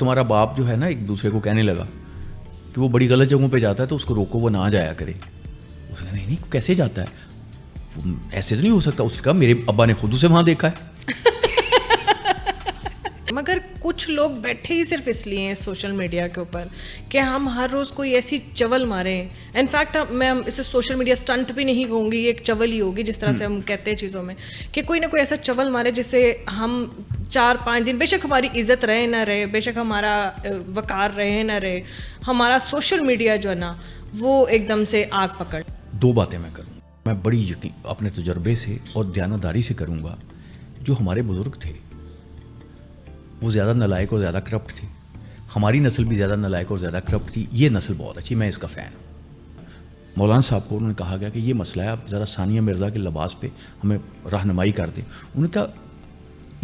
تمہارا باپ جو ہے نا ایک دوسرے کو کہنے لگا کہ وہ بڑی غلط جگہوں پہ جاتا ہے تو اس کو روکو وہ نہ جایا کرے. اس نے کہا نہیں کیسے جاتا ہے, ایسے تو نہیں ہو سکتا. اس نے کہا میرے ابا نے خود اسے وہاں دیکھا ہے. مگر کچھ لوگ بیٹھے ہی صرف اس لیے ہیں سوشل میڈیا کے اوپر کہ ہم ہر روز کوئی ایسی چول ماریں. انفیکٹ میں اسے سوشل میڈیا اسٹنٹ بھی نہیں کہوں گی, یہ ایک چول ہی ہوگی جس طرح سے ہم کہتے ہیں چیزوں میں, کہ کوئی نہ کوئی ایسا چول مارے جس سے ہم 4-5 دن, بے شک ہماری عزت رہے نہ رہے, بے شک ہمارا وقار رہے نہ رہے, ہمارا سوشل میڈیا جو ہے نا وہ ایک دم سے آگ پکڑ. 2 باتیں میں کروں, میں بڑی یقین اپنے تجربے سے اور دیانتداری سے کروں گا. جو ہمارے بزرگ تھے وہ زیادہ نالائق اور زیادہ کرپٹ تھے, ہماری نسل بھی زیادہ نالائق اور زیادہ کرپٹ تھی. یہ نسل بہت اچھی, میں اس کا فین ہوں. مولانا صاحب کو انہوں نے کہا گیا کہ یہ مسئلہ ہے, آپ ذرا ثانیہ مرزا کے لباس پہ ہمیں رہنمائی کر دیں. انہوں نے کہا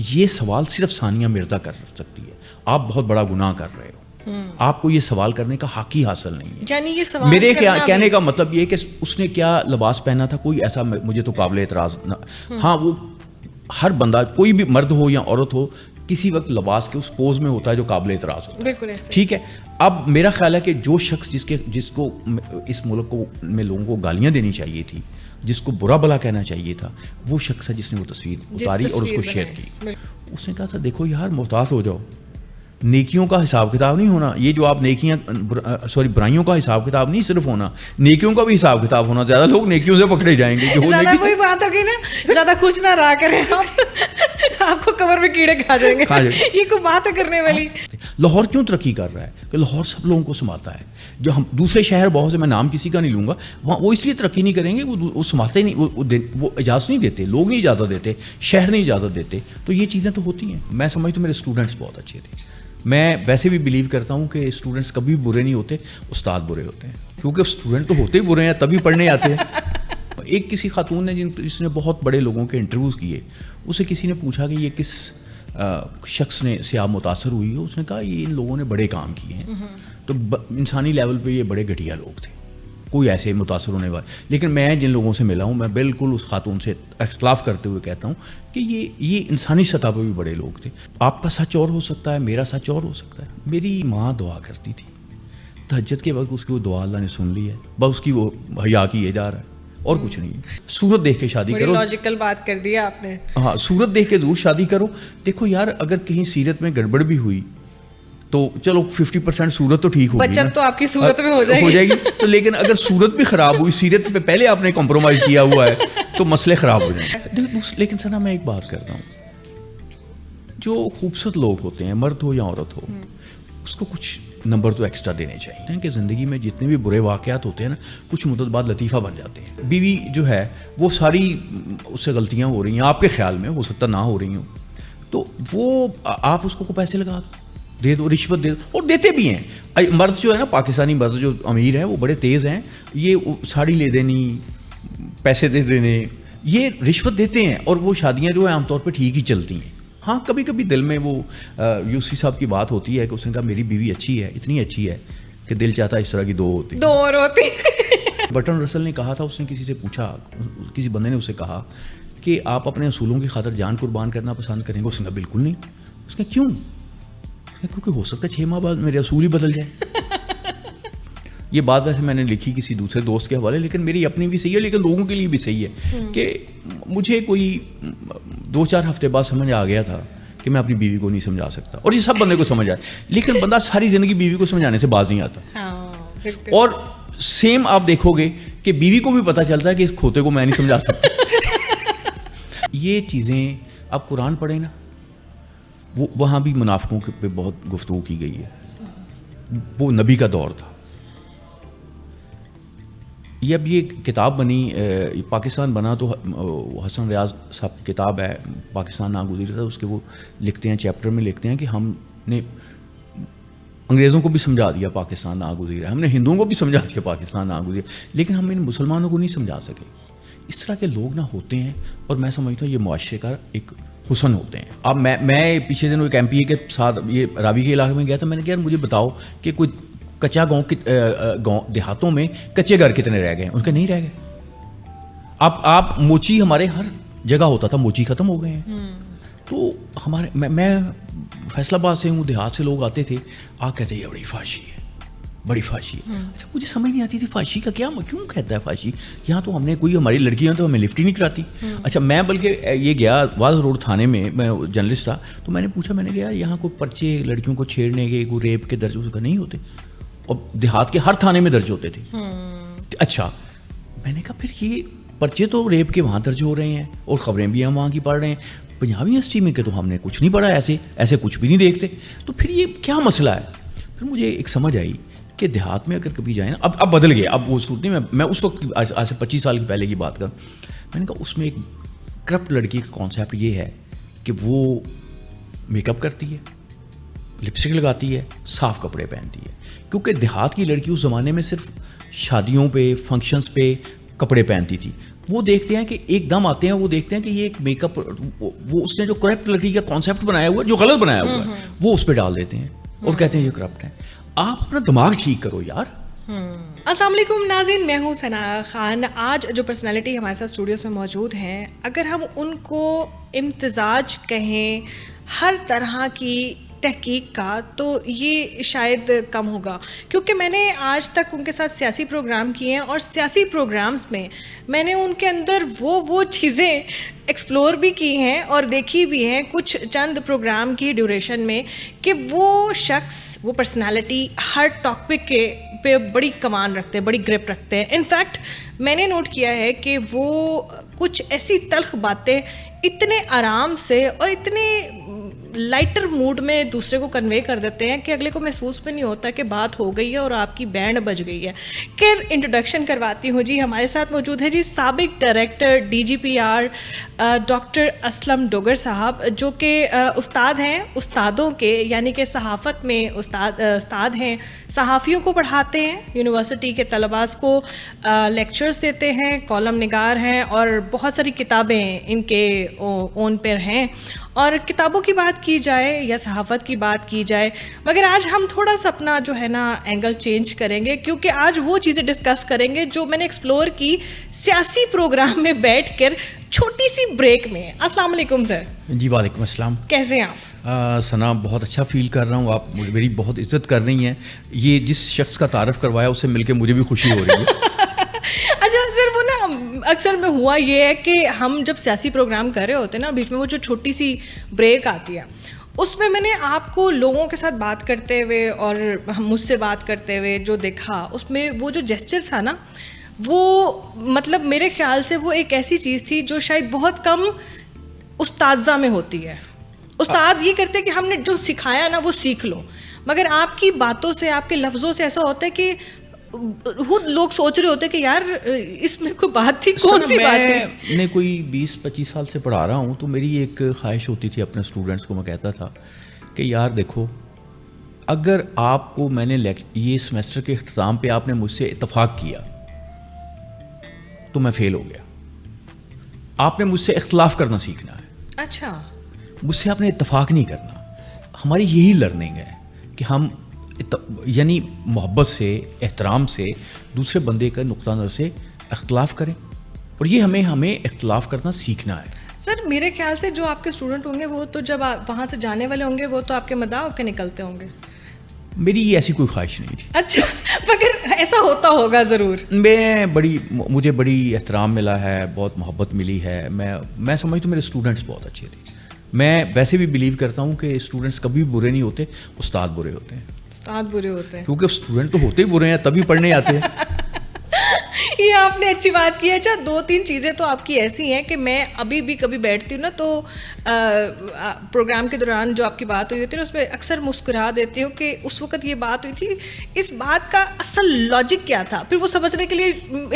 یہ سوال صرف ثانیہ مرزا کر سکتی ہے, آپ بہت بڑا گناہ کر رہے ہو, آپ کو یہ سوال کرنے کا حق ہی حاصل نہیں ہے. یعنی یہ سوال میرے کہنے کا مطلب یہ کہ اس نے کیا لباس پہنا تھا, کوئی ایسا مجھے تو قابل اعتراض نہ. ہاں وہ ہر بندہ, کوئی بھی مرد ہو یا عورت ہو, کسی وقت لباس کے اس پوز میں ہوتا ہے جو قابل اعتراض ہوتا ہے. بالکل ایسے, ٹھیک ہے. اب میرا خیال ہے کہ جو شخص جس کو اس ملک کو میں لوگوں کو گالیاں دینی چاہیے تھی, جس کو برا بلا کہنا چاہیے تھا, وہ شخص ہے جس نے وہ تصویر اتاری اور اس کو شیئر کی. اس نے کہا تھا دیکھو یار محتاط ہو جاؤ, نیکیوں کا حساب کتاب نہیں ہونا. یہ جو آپ نیکیاں برائیوں کا حساب کتاب نہیں صرف ہونا, نیکیوں کا بھی حساب کتاب ہونا. زیادہ لوگ نیکیوں سے پکڑے جائیں گے. وہی بات ہوگی نا, زیادہ خوش نہ رہا کریں آپ کو کمر میں کیڑے کھا جائیں گے. یہ کوئی بات ہے کرنے والی. لاہور کیوں ترقی کر رہا ہے کہ لاہور سب لوگوں کو سنبھالتا ہے. جو ہم دوسرے شہر بہت سے, میں نام کسی کا نہیں لوں گا, وہاں وہ اس لیے ترقی نہیں کریں گے, وہ سنبھالتے نہیں, وہ اجازت نہیں دیتے, لوگ نہیں اجازت دیتے, شہر نہیں اجازت دیتے. تو یہ چیزیں تو ہوتی ہیں. میں سمجھتا ہوں میرے اسٹوڈنٹس بہت اچھے تھے. میں ویسے بھی بلیو کرتا ہوں کہ اسٹوڈنٹس کبھی برے نہیں ہوتے, استاد برے ہوتے ہیں, کیونکہ اسٹوڈنٹ تو ہوتے ہی برے ہیں تبھی پڑھنے آتے ہیں. ایک کسی خاتون نے جس نے بہت بڑے لوگوں کے انٹرویوز کیے, اسے کسی نے پوچھا کہ یہ کس شخص سے آپ متاثر ہوئی ہو. اس نے کہا یہ ان لوگوں نے بڑے کام کیے ہیں. تو انسانی لیول پہ یہ بڑے گھٹیا لوگ تھے, کوئی ایسے متاثر ہونے والے. لیکن میں جن لوگوں سے ملا ہوں, میں بالکل اس خاتون سے اختلاف کرتے ہوئے کہتا ہوں کہ یہ انسانی سطح پہ بھی بڑے لوگ تھے. آپ کا سچ اور ہو سکتا ہے, میرا سچ اور ہو سکتا ہے. میری ماں دعا کرتی تھی تہجد کے وقت, اس کی وہ دعا اللہ نے سن لی ہے, بس اس کی وہ حیا کیے جا رہا ہے اور کچھ نہیں. صورت دیکھ کے شادی کرو. لاجیکل بات کر دی آپ نے. ہاں, صورت دیکھ کے ضرور شادی کرو. دیکھو یار اگر کہیں سیرت میں گڑبڑ بھی ہوئی تو چلو 50% صورت تو ٹھیک ہوگی, بچت تو آپ کی صورت میں ہو جائے گی. تو لیکن اگر صورت بھی خراب ہوئی, سیرت پہ پہلے آپ نے کمپرومائز کیا ہوا ہے, تو مسئلے خراب ہو جائیں. لیکن سنا میں ایک بات کرتا ہوں, جو خوبصورت لوگ ہوتے ہیں, مرد ہو یا عورت ہو, اس کو کچھ نمبر تو ایکسٹرا دینے چاہیے کہ زندگی میں جتنے بھی برے واقعات ہوتے ہیں نا, کچھ مدت بعد لطیفہ بن جاتے ہیں. بیوی جو ہے وہ ساری اس سے غلطیاں ہو رہی ہیں, آپ کے خیال میں ہو سکتا نہ ہو رہی ہوں, تو وہ آپ اس کو پیسے لگا دے دو, رشوت دے دو, اور دیتے بھی ہیں. مرد جو ہے نا, پاکستانی مرد جو امیر ہیں وہ بڑے تیز ہیں, یہ ساڑی لے دینی, پیسے دے دینے, یہ رشوت دیتے ہیں. اور وہ شادیاں جو ہیں عام طور پہ ٹھیک ہی چلتی ہیں. ہاں کبھی کبھی دل میں وہ یوسی صاحب کی بات ہوتی ہے کہ اس نے کہا میری بیوی اچھی ہے, اتنی اچھی ہے کہ دل چاہتا ہے اس طرح کی 2 ہوتی. برٹن رسل نے کہا تھا, اس نے کسی سے پوچھا, کسی بندے نے اسے کہا کہ آپ اپنے اصولوں کی خاطر جان قربان کرنا پسند کریں گے؟ اس نے کہا بالکل نہیں. اس نے کیوں؟ کیونکہ ہو سکتا ہے 6 ماہ بعد میرے اصول ہی بدل جائیں. یہ بات ویسے میں نے لکھی کسی دوسرے دوست کے حوالے, لیکن میری اپنی بھی صحیح ہے, لیکن لوگوں کے لیے بھی صحیح ہے کہ مجھے کوئی 2-4 ہفتے بعد سمجھ آ گیا تھا کہ میں اپنی بیوی کو نہیں سمجھا سکتا, اور یہ سب بندے کو سمجھ آئے, لیکن بندہ ساری زندگی بیوی کو سمجھانے سے باز نہیں آتا. اور سیم آپ دیکھو گے کہ بیوی کو بھی پتہ چلتا ہے کہ اس کھوتے کو میں نہیں سمجھا سکتا. یہ چیزیں آپ قرآن پڑھیں نا, وہاں بھی منافقوں پہ بہت گفتگو کی گئی ہے. وہ نبی کا دور تھا. یہ اب یہ کتاب بنی, پاکستان بنا تو حسن ریاض صاحب کی کتاب ہے پاکستان ناگزیر تھا, اس کے وہ لکھتے ہیں, چیپٹر میں لکھتے ہیں کہ ہم نے انگریزوں کو بھی سمجھا دیا پاکستان ناگزیر ہے, ہم نے ہندوؤں کو بھی سمجھا دیا پاکستان ناگزیر, لیکن ہم ان مسلمانوں کو نہیں سمجھا سکے. اس طرح کے لوگ نہ ہوتے ہیں, اور میں سمجھتا ہوں یہ معاشرے کا ایک حسن ہوتے ہیں. اب میں پچھلے دنوں ایک ایم پی اے کے ساتھ یہ راوی کے علاقے میں گیا تھا, میں نے کہا یار مجھے بتاؤ کہ کوئی کچا گاؤں دیہاتوں میں کچے گھر کتنے رہ گئے ہیں؟ ان کے نہیں رہ گئے. آپ موچی ہمارے ہر جگہ ہوتا تھا, موچی ختم ہو گئے ہیں. تو ہمارے میں فیصل آباد سے ہوں, دیہات سے لوگ آتے تھے, آ کہتے یہ بڑی فحاشی ہے, بڑی فحاشی ہے. اچھا مجھے سمجھ نہیں آتی تھی فحاشی کا کیا, کیوں کہتا ہے فحاشی. یہاں تو ہم نے کوئی ہماری لڑکیاں تو ہمیں لفٹ ہی نہیں کراتی. اچھا میں بلکہ یہ گیا واز روڈ تھانے میں جرنلسٹ تھا, تو میں نے پوچھا, میں نے کہا یہاں کوئی پرچے لڑکیوں کو چھیڑنے کے, کوئی ریپ کے درج اس کا نہیں ہوتے؟ اور دیہات کے ہر تھانے میں درج ہوتے تھے. اچھا میں نے کہا پھر یہ پرچے تو ریپ کے وہاں درج ہو رہے ہیں اور خبریں بھی ہم وہاں کی پڑھ رہے ہیں, پنجاب یونیورسٹی میں کہ تو ہم نے کچھ نہیں پڑھا, ایسے کچھ بھی نہیں دیکھتے, تو پھر یہ کیا مسئلہ ہے. پھر مجھے ایک سمجھ آئی کہ دیہات میں اگر کبھی جائیں نا, اب بدل گئے, اب وہ صورت نہیں, میں اس وقت آج سے 25 سال پہلے کی بات کروں, میں نے کہا اس میں ایک کرپٹ لڑکی کا کانسیپٹ یہ ہے کہ وہ میک اپ کرتی ہے, لپسٹک لگاتی ہے, صاف کپڑے پہنتی ہے. کیونکہ دیہات کی لڑکی اس زمانے میں صرف شادیوں پہ, فنکشنز پہ کپڑے پہنتی تھی. وہ دیکھتے ہیں کہ ایک دم آتے ہیں, وہ دیکھتے ہیں کہ یہ ایک میک اپ, وہ اس نے جو کرپٹ لڑکی کا کانسیپٹ بنایا ہوا ہے, جو غلط بنایا ہوا ہے, وہ اس پہ ڈال دیتے ہیں اور کہتے ہیں یہ کرپٹ ہے. آپ اپنا دماغ ٹھیک کرو یار. السلام علیکم ناظرین, میں ہوں ثنا خان. آج جو پرسنالٹی ہمارے ساتھ اسٹوڈیوز میں موجود ہیں, اگر ہم ان کو امتزاج کہیں ہر طرح کی تحقیق کا, تو یہ شاید کم ہوگا, کیونکہ میں نے آج تک ان کے ساتھ سیاسی پروگرام کیے ہیں, اور سیاسی پروگرامز میں میں نے ان کے اندر وہ چیزیں ایکسپلور بھی کی ہیں اور دیکھی بھی ہیں کچھ چند پروگرام کی ڈیوریشن میں, کہ وہ شخص, وہ پرسنالٹی ہر ٹاپک کے پہ بڑی کمان رکھتے ہیں, بڑی گرپ رکھتے ہیں. انفیکٹ میں نے نوٹ کیا ہے کہ وہ کچھ ایسی تلخ باتیں اتنے آرام سے اور اتنے لائٹر موڈ میں دوسرے کو کنوے کر دیتے ہیں کہ اگلے کو محسوس بھی نہیں ہوتا کہ بات ہو گئی ہے اور آپ کی بینڈ بج گئی ہے. خیر انٹروڈکشن کرواتی ہوں جی. ہمارے ساتھ موجود ہے جی سابق director DGPR doctor Aslam Dogar صاحب, جو کہ استاد ہیں استادوں کے, یعنی کہ صحافت میں استاد ہیں, صحافیوں کو پڑھاتے ہیں, یونیورسٹی کے طلباء کو لیکچرز دیتے ہیں, کالم نگار ہیں, اور بہت ساری کتابیں ان کے اون پر ہیں. اور کتابوں کی بات کی جائے یا صحافت کی بات کی جائے, مگر آج ہم تھوڑا سا اپنا جو ہے نا اینگل چینج کریں گے, کیونکہ آج وہ چیزیں ڈسکس کریں گے جو میں نے ایکسپلور کی سیاسی پروگرام میں بیٹھ کر چھوٹی سی بریک میں. السلام علیکم سر. جی وعلیکم السلام. کیسے ہیں آپ؟ ثنا بہت اچھا فیل کر رہا ہوں, آپ میری بہت عزت کر رہی ہیں. یہ جس شخص کا تعارف کروایا اس سے مل کے مجھے بھی خوشی ہو رہی ہے. اچھا سر, وہ نا اکثر میں ہوا یہ ہے کہ ہم جب سیاسی پروگرام کر رہے ہوتے ہیں نا, بیچ میں وہ جو چھوٹی سی بریک آتی ہے, اس میں نے آپ کو لوگوں کے ساتھ بات کرتے ہوئے اور مجھ سے بات کرتے ہوئے جو دیکھا, اس میں وہ جو جیسچر تھا نا, وہ مطلب میرے خیال سے وہ ایک ایسی چیز تھی جو شاید بہت کم استاذہ میں ہوتی ہے. استاد یہ کرتے کہ ہم نے جو سکھایا نا وہ سیکھ لو, مگر آپ کی باتوں سے, آپ کے لفظوں سے ایسا ہوتا ہے کہ خود لوگ سوچ رہے ہوتے کہ یار اس میں کوئی بات تھی, کون سی بات تھی. میں کوئی 20-25 سال سے پڑھا رہا ہوں, تو میری ایک خواہش ہوتی تھی اپنے اسٹوڈنٹس کو, میں کہتا تھا کہ یار دیکھو, اگر آپ کو میں نے یہ سیمسٹر کے اختتام پہ آپ نے مجھ سے اتفاق کیا تو میں فیل ہو گیا. آپ نے مجھ سے اختلاف کرنا سیکھنا ہے. اچھا, مجھ سے آپ نے اتفاق نہیں کرنا. ہماری یہی لرننگ ہے کہ ہم یعنی محبت سے, احترام سے دوسرے بندے کا نقطہ نظر سے اختلاف کریں, اور یہ ہمیں اختلاف کرنا سیکھنا ہے. سر میرے خیال سے جو آپ کے اسٹوڈنٹ ہوں گے وہ تو جب آپ وہاں سے جانے والے ہوں گے وہ تو آپ کے مداح ہو کے نکلتے ہوں گے. میری ایسی کوئی خواہش نہیں تھی. اچھا, مگر ایسا ہوتا ہوگا ضرور. مجھے بڑی احترام ملا ہے, بہت محبت ملی ہے. میں سمجھتا ہوں میرے اسٹوڈنٹس بہت اچھے تھے. میں ویسے بھی بلیو کرتا ہوں کہ اسٹوڈنٹس کبھی برے نہیں ہوتے, استاد برے ہوتے ہیں. استاد برے ہوتے ہیں کیونکہ اسٹوڈنٹ تو ہوتے ہی برے ہیں, تبھی پڑھنے آتے ہیں. یہ آپ نے اچھی بات کی ہے. اچھا 2-3 چیزیں تو آپ کی ایسی ہیں کہ میں ابھی بھی کبھی بیٹھتی ہوں نا, تو پروگرام کے دوران جو آپ کی بات ہوئی ہوتی ہے اس میں اکثر مسکرا دیتی ہوں کہ اس وقت یہ بات ہوئی تھی, اس بات کا اصل لاجک کیا تھا. پھر وہ سمجھنے کے لیے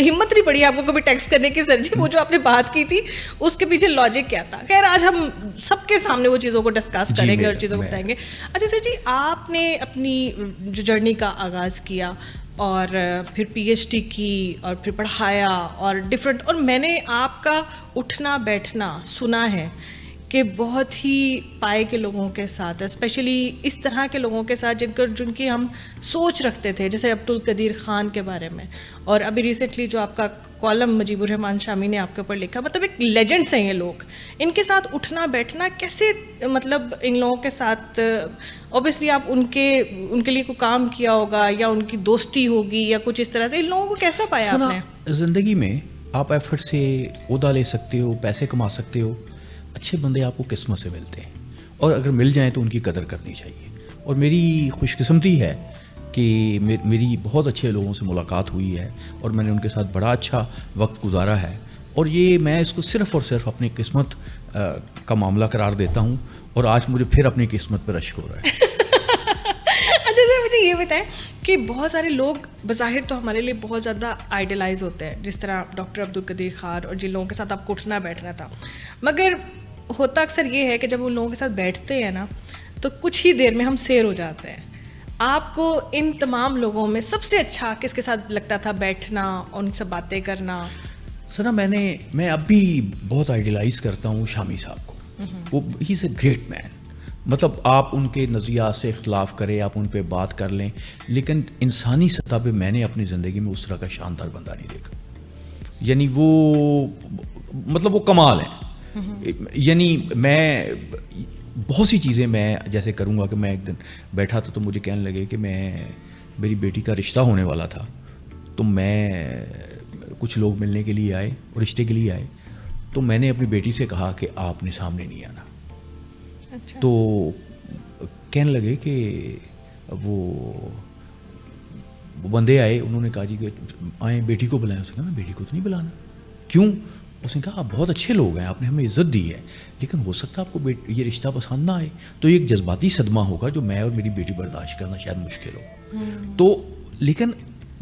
ہمت نہیں پڑی آپ کو کبھی ٹیکسٹ کرنے کی, سر جی وہ جو آپ نے بات کی تھی اس کے پیچھے لاجک کیا تھا. خیر آج ہم سب کے سامنے وہ چیزوں کو ڈسکس کریں گے اور چیزوں کو بتائیں گے. اچھا سر جی, آپ نے اپنی جو جرنی کا آغاز کیا اور پھر PhD کی اور پھر پڑھایا اور ڈفرینٹ, اور میں نے آپ کا اٹھنا بیٹھنا سنا ہے کہ بہت ہی پائے کے لوگوں کے ساتھ اسپیشلی اس طرح کے لوگوں کے ساتھ جن کی ہم سوچ رکھتے تھے, جیسے عبدالقدیر خان کے بارے میں, اور ابھی ریسنٹلی جو آپ کا کالم مجیب الرحمان شامی نے آپ کے اوپر لکھا, مطلب ایک لیجنڈس ہیں یہ لوگ. ان کے ساتھ اٹھنا بیٹھنا کیسے, مطلب ان لوگوں کے ساتھ اوبیسلی آپ ان کے لیے کوئی کام کیا ہوگا یا ان کی دوستی ہوگی یا کچھ اس طرح سے, ان لوگوں کو کیسا پایا آپ نے؟ زندگی میں آپ ایفرٹ سے عہدہ لے سکتے ہو, پیسے کما سکتے ہو, اچھے بندے آپ کو قسمت سے ملتے ہیں, اور اگر مل جائیں تو ان کی قدر کرنی چاہیے. اور میری خوش قسمتی ہے کہ میری بہت اچھے لوگوں سے ملاقات ہوئی ہے اور میں نے ان کے ساتھ بڑا اچھا وقت گزارا ہے, اور یہ میں اس کو صرف اور صرف اپنی قسمت کا معاملہ قرار دیتا ہوں, اور آج مجھے پھر اپنی قسمت پہ رشک ہو رہا ہے. اچھا سر, مجھے یہ بتائیں کہ بہت سارے لوگ بظاہر تو ہمارے لیے بہت زیادہ آئیڈیلائز ہوتے ہیں, جس طرح ڈاکٹر عبدالقدیر خان اور جن لوگوں کے ساتھ آپ کو اٹھنا بیٹھنا تھا, مگر ہوتا اکثر یہ ہے کہ جب ان لوگوں کے ساتھ بیٹھتے ہیں نا تو کچھ ہی دیر میں ہم سیر ہو جاتے ہیں. آپ کو ان تمام لوگوں میں سب سے اچھا کس کے ساتھ لگتا تھا بیٹھنا, ان سے باتیں کرنا؟ سنا میں اب بھی بہت آئیڈیلائز کرتا ہوں شامی صاحب کو. وہ ہی از اے گریٹ مین. مطلب آپ ان کے نظریات سے اختلاف کریں, آپ ان پہ بات کر لیں, لیکن انسانی سطح پہ میں نے اپنی زندگی میں اس طرح کا شاندار بندہ نہیں دیکھا. یعنی وہ مطلب وہ کمال ہیں. یعنی میں بہت سی چیزیں میں جیسے کروں گا کہ میں ایک دن بیٹھا تھا تو مجھے کہنے لگے کہ میری بیٹی کا رشتہ ہونے والا تھا, تو میں کچھ لوگ ملنے کے لیے آئے اور رشتے کے لیے آئے, تو میں نے اپنی بیٹی سے کہا کہ آپ نے سامنے نہیں آنا. اچھا. تو کہنے لگے کہ وہ بندے آئے, انہوں نے کہا جی کہ آئیں بیٹی کو بلائیں. اس نے کہا میں بیٹی کو تو نہیں بلانا. کیوں؟ اس نے کہا آپ بہت اچھے لوگ ہیں, آپ نے ہمیں عزت دی ہے, لیکن ہو سکتا ہے آپ کو یہ رشتہ پسند نہ آئے, تو یہ ایک جذباتی صدمہ ہوگا جو میں اور میری بیٹی برداشت کرنا شاید مشکل ہو. تو لیکن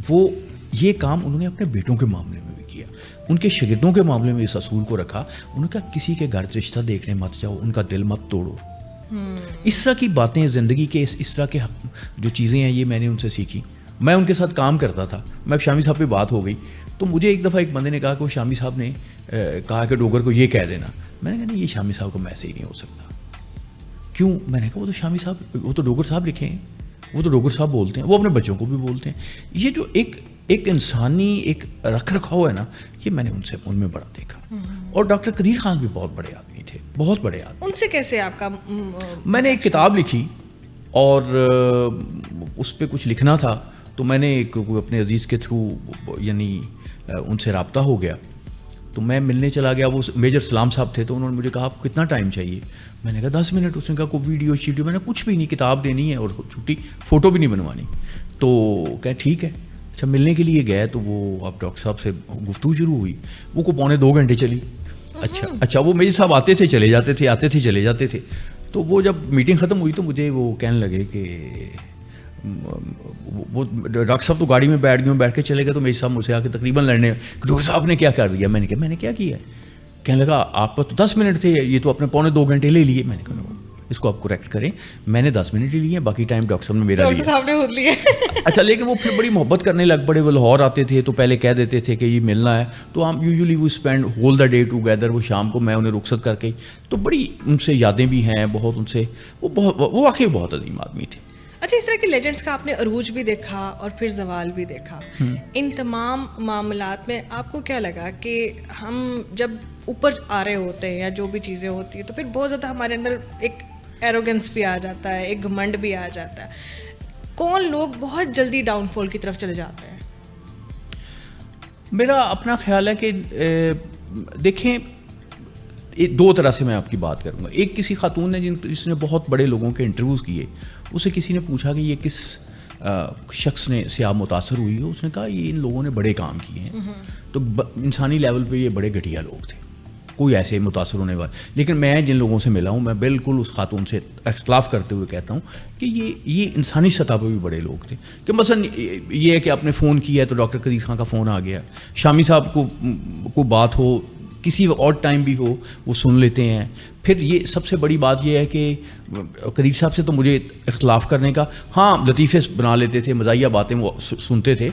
وہ یہ کام انہوں نے اپنے بیٹوں کے معاملے میں بھی کیا, ان کے شاگردوں کے معاملے میں اس اصول کو رکھا. انہوں نے کہا کسی کے گھر رشتہ دیکھنے مت جاؤ, ان کا دل مت توڑو. اس طرح کی باتیں زندگی کے اس طرح کے جو چیزیں ہیں یہ میں نے ان سے سیکھی. میں ان کے ساتھ کام کرتا تھا. میں شامی صاحب پہ بات ہو گئی تو مجھے ایک دفعہ ایک بندے نے کہا کہ وہ شامی صاحب نے کہا کہ ڈوگر کو یہ کہہ دینا. میں نے کہا نہیں, یہ شامی صاحب کو میں سے ہی نہیں ہو سکتا. کیوں؟ میں نے کہا وہ تو شامی صاحب, وہ تو ڈوگر صاحب لکھے ہیں, وہ تو ڈوگر صاحب بولتے ہیں, وہ اپنے بچوں کو بھی بولتے ہیں. یہ جو ایک انسانی ایک رکھ رکھاؤ ہے نا, یہ میں نے ان میں بڑا دیکھا. اور ڈاکٹر قدیر خان بھی بہت بڑے آدمی تھے, بہت بڑے آدمی. ان سے کیسے آپ کا؟ میں نے ایک کتاب لکھی اور اس پہ کچھ لکھنا تھا, تو میں نے اپنے عزیز کے تھرو یعنی ان سے رابطہ ہو گیا, تو میں ملنے چلا گیا. وہ میجر سلام صاحب تھے, تو انہوں نے مجھے کہا آپ کو کتنا ٹائم چاہیے؟ میں نے کہا 10 منٹ. اس نے کہا کوئی ویڈیو شیڈیو؟ میں نے کچھ بھی نہیں, کتاب دینی ہے اور چھٹی, فوٹو بھی نہیں بنوانی. تو کہ ٹھیک ہے. اچھا, ملنے کے لیے گئے تو وہ اب ڈاکٹر صاحب سے گفتگو شروع ہوئی, وہ کو 2.25 گھنٹے چلی. اچھا وہ میجر صاحب آتے تھے چلے جاتے تھے, آتے تھے چلے جاتے تھے. تو وہ جب میٹنگ ختم ہوئی تو مجھے وہ کہنے لگے کہ وہ ڈاکٹر صاحب تو گاڑی میں بیٹھ کے چلے گئے, تو میجر صاحب مجھ سے آ کے تقریباً لڑنے, ڈاکٹر صاحب نے کیا کر دیا؟ میں نے کہا میں نے کیا کیا ہے؟ کہنے لگا آپ کا تو 10 منٹ تھے, یہ تو اپنے 2.25 گھنٹے لے لیے. میں نے کہا اس کو آپ کریکٹ کریں, میں نے 10 منٹ ہی لیے, باقی ٹائم ڈاکٹر صاحب نے میرا لیا. ڈاکٹر صاحب نے خود لیا. اچھا, لیکن وہ پھر بڑی محبت کرنے لگ پڑے. وہ لاہور آتے تھے تو پہلے کہہ دیتے تھے کہ یہ ملنا ہے, تو ہم یوزلی وہ spend whole the day together. وہ شام کو میں انہیں رخصت کر کے, تو بڑی ان سے یادیں بھی ہیں بہت. ان سے وہ واقعی بہت عظیم آدمی تھے. اچھا, اس طرح کے لیجنڈس کا آپ نے عروج بھی دیکھا اور پھر زوال بھی دیکھا. ان تمام معاملات میں آپ کو کیا لگا کہ ہم جب اوپر آ رہے ہوتے ہیں یا جو بھی چیزیں ہوتی ہیں تو پھر بہت زیادہ ہمارے اندر ایک ایروگنس بھی آ جاتا ہے, ایک گھمنڈ بھی آ جاتا ہے. کون لوگ بہت جلدی ڈاؤن فال کی طرف چلے جاتے ہیں؟ میرا اپنا خیال ہے کہ دیکھیں, 2 طرح سے میں آپ کی بات کروں گا. ایک کسی خاتون نے جس نے بہت بڑے لوگوں کے انٹرویوز کیے, اسے کسی نے پوچھا کہ یہ کس شخص سے آپ متاثر ہوئی ہو. اس نے کہا یہ ان لوگوں نے بڑے کام کیے ہیں. تو انسانی لیول پہ یہ بڑے گھٹیا لوگ تھے, کوئی ایسے متاثر ہونے والے. لیکن میں جن لوگوں سے ملا ہوں, میں بالکل اس خاتون سے اختلاف کرتے ہوئے کہتا ہوں کہ یہ انسانی سطح پہ بھی بڑے لوگ تھے. کہ مثلا یہ ہے کہ آپ نے فون کیا ہے تو ڈاکٹر قدیر خان کا فون آ گیا, شامی صاحب کو بات ہو کسی اور ٹائم بھی ہو وہ سن لیتے ہیں. پھر یہ سب سے بڑی بات یہ ہے کہ قدیر صاحب سے تو مجھے اختلاف کرنے کا, ہاں لطیفے بنا لیتے تھے, مزاحیہ باتیں وہ سنتے تھے.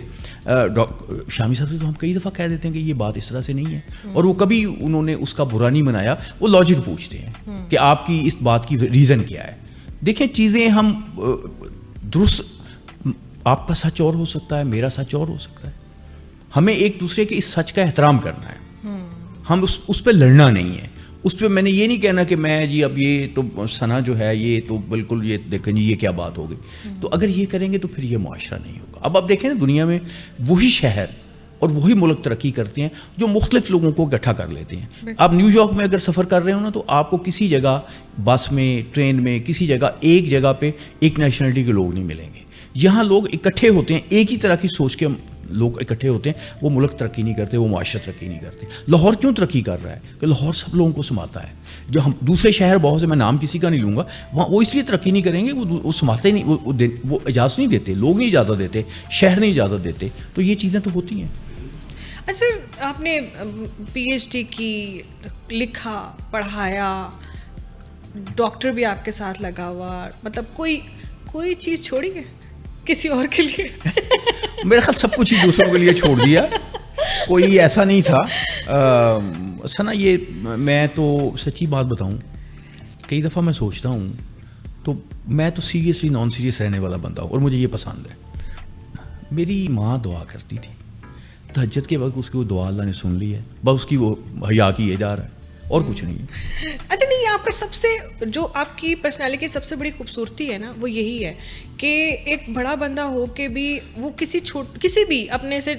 شامی صاحب سے تو ہم کئی دفعہ کہہ دیتے ہیں کہ یہ بات اس طرح سے نہیں ہے, اور وہ کبھی انہوں نے اس کا برا نہیں منایا. وہ لاجک پوچھتے ہیں کہ آپ کی اس بات کی ریزن کیا ہے. دیکھیں چیزیں ہم درست, آپ کا سچ اور ہو سکتا ہے, میرا سچ اور ہو سکتا ہے. ہمیں ایک دوسرے کے اس سچ کا احترام کرنا ہے, ہم اس پہ لڑنا نہیں ہے. اس پہ میں نے یہ نہیں کہنا کہ میں جی اب یہ تو ثنا جو ہے یہ تو بالکل یہ دیکھیں جی یہ کیا بات ہو گئی. تو اگر یہ کریں گے تو پھر یہ معاشرہ نہیں ہوگا. اب آپ دیکھیں نا دنیا میں وہی شہر اور وہی ملک ترقی کرتے ہیں جو مختلف لوگوں کو اکٹھا کر لیتے ہیں. آپ نیو یارک میں اگر سفر کر رہے ہو نا تو آپ کو کسی جگہ بس میں, ٹرین میں, کسی جگہ ایک جگہ پہ ایک نیشنلٹی کے لوگ نہیں ملیں گے. یہاں لوگ اکٹھے ہوتے ہیں, ایک ہی طرح کی سوچ کے لوگ اکٹھے ہوتے ہیں. وہ ملک ترقی نہیں کرتے, وہ معاشرہ ترقی نہیں کرتے. لاہور کیوں ترقی کر رہا ہے کہ لاہور سب لوگوں کو سماتا ہے. جو ہم دوسرے شہر بہت سے, میں نام کسی کا نہیں لوں گا, وہاں وہ اس لیے ترقی نہیں کریں گے, وہ سماتے نہیں, وہ اجازت نہیں دیتے, لوگ نہیں اجازت دیتے, شہر نہیں اجازت دیتے. تو یہ چیزیں تو ہوتی ہیں. اچھا آپ نے پی ایچ ڈی کی, لکھا, پڑھایا, ڈاکٹر بھی آپ کے ساتھ لگا ہوا, مطلب کوئی چیز چھوڑی ہے کسی اور کے لیے؟ میرے خیال سب کچھ ہی دوسروں کے لیے چھوڑ دیا, کوئی ایسا نہیں تھا. ثنا یہ میں تو سچی بات بتاؤں, کئی دفعہ میں سوچتا ہوں تو میں تو سیریسلی نان سیریس رہنے والا بندہ ہوں, اور مجھے یہ پسند ہے. میری ماں دعا کرتی تھی, تہجد کے وقت اس کی وہ دعا اللہ نے سن لی ہے, بس اس کی وہ حیا کیے جا رہا ہے, اور کچھ نہیں. اچھا نہیں, آپ کا سب سے جو آپ کی پرسنالٹی کی سب سے بڑی خوبصورتی ہے نا وہ یہی ہے کہ ایک بڑا بندہ ہو کے بھی وہ کسی بھی اپنے سے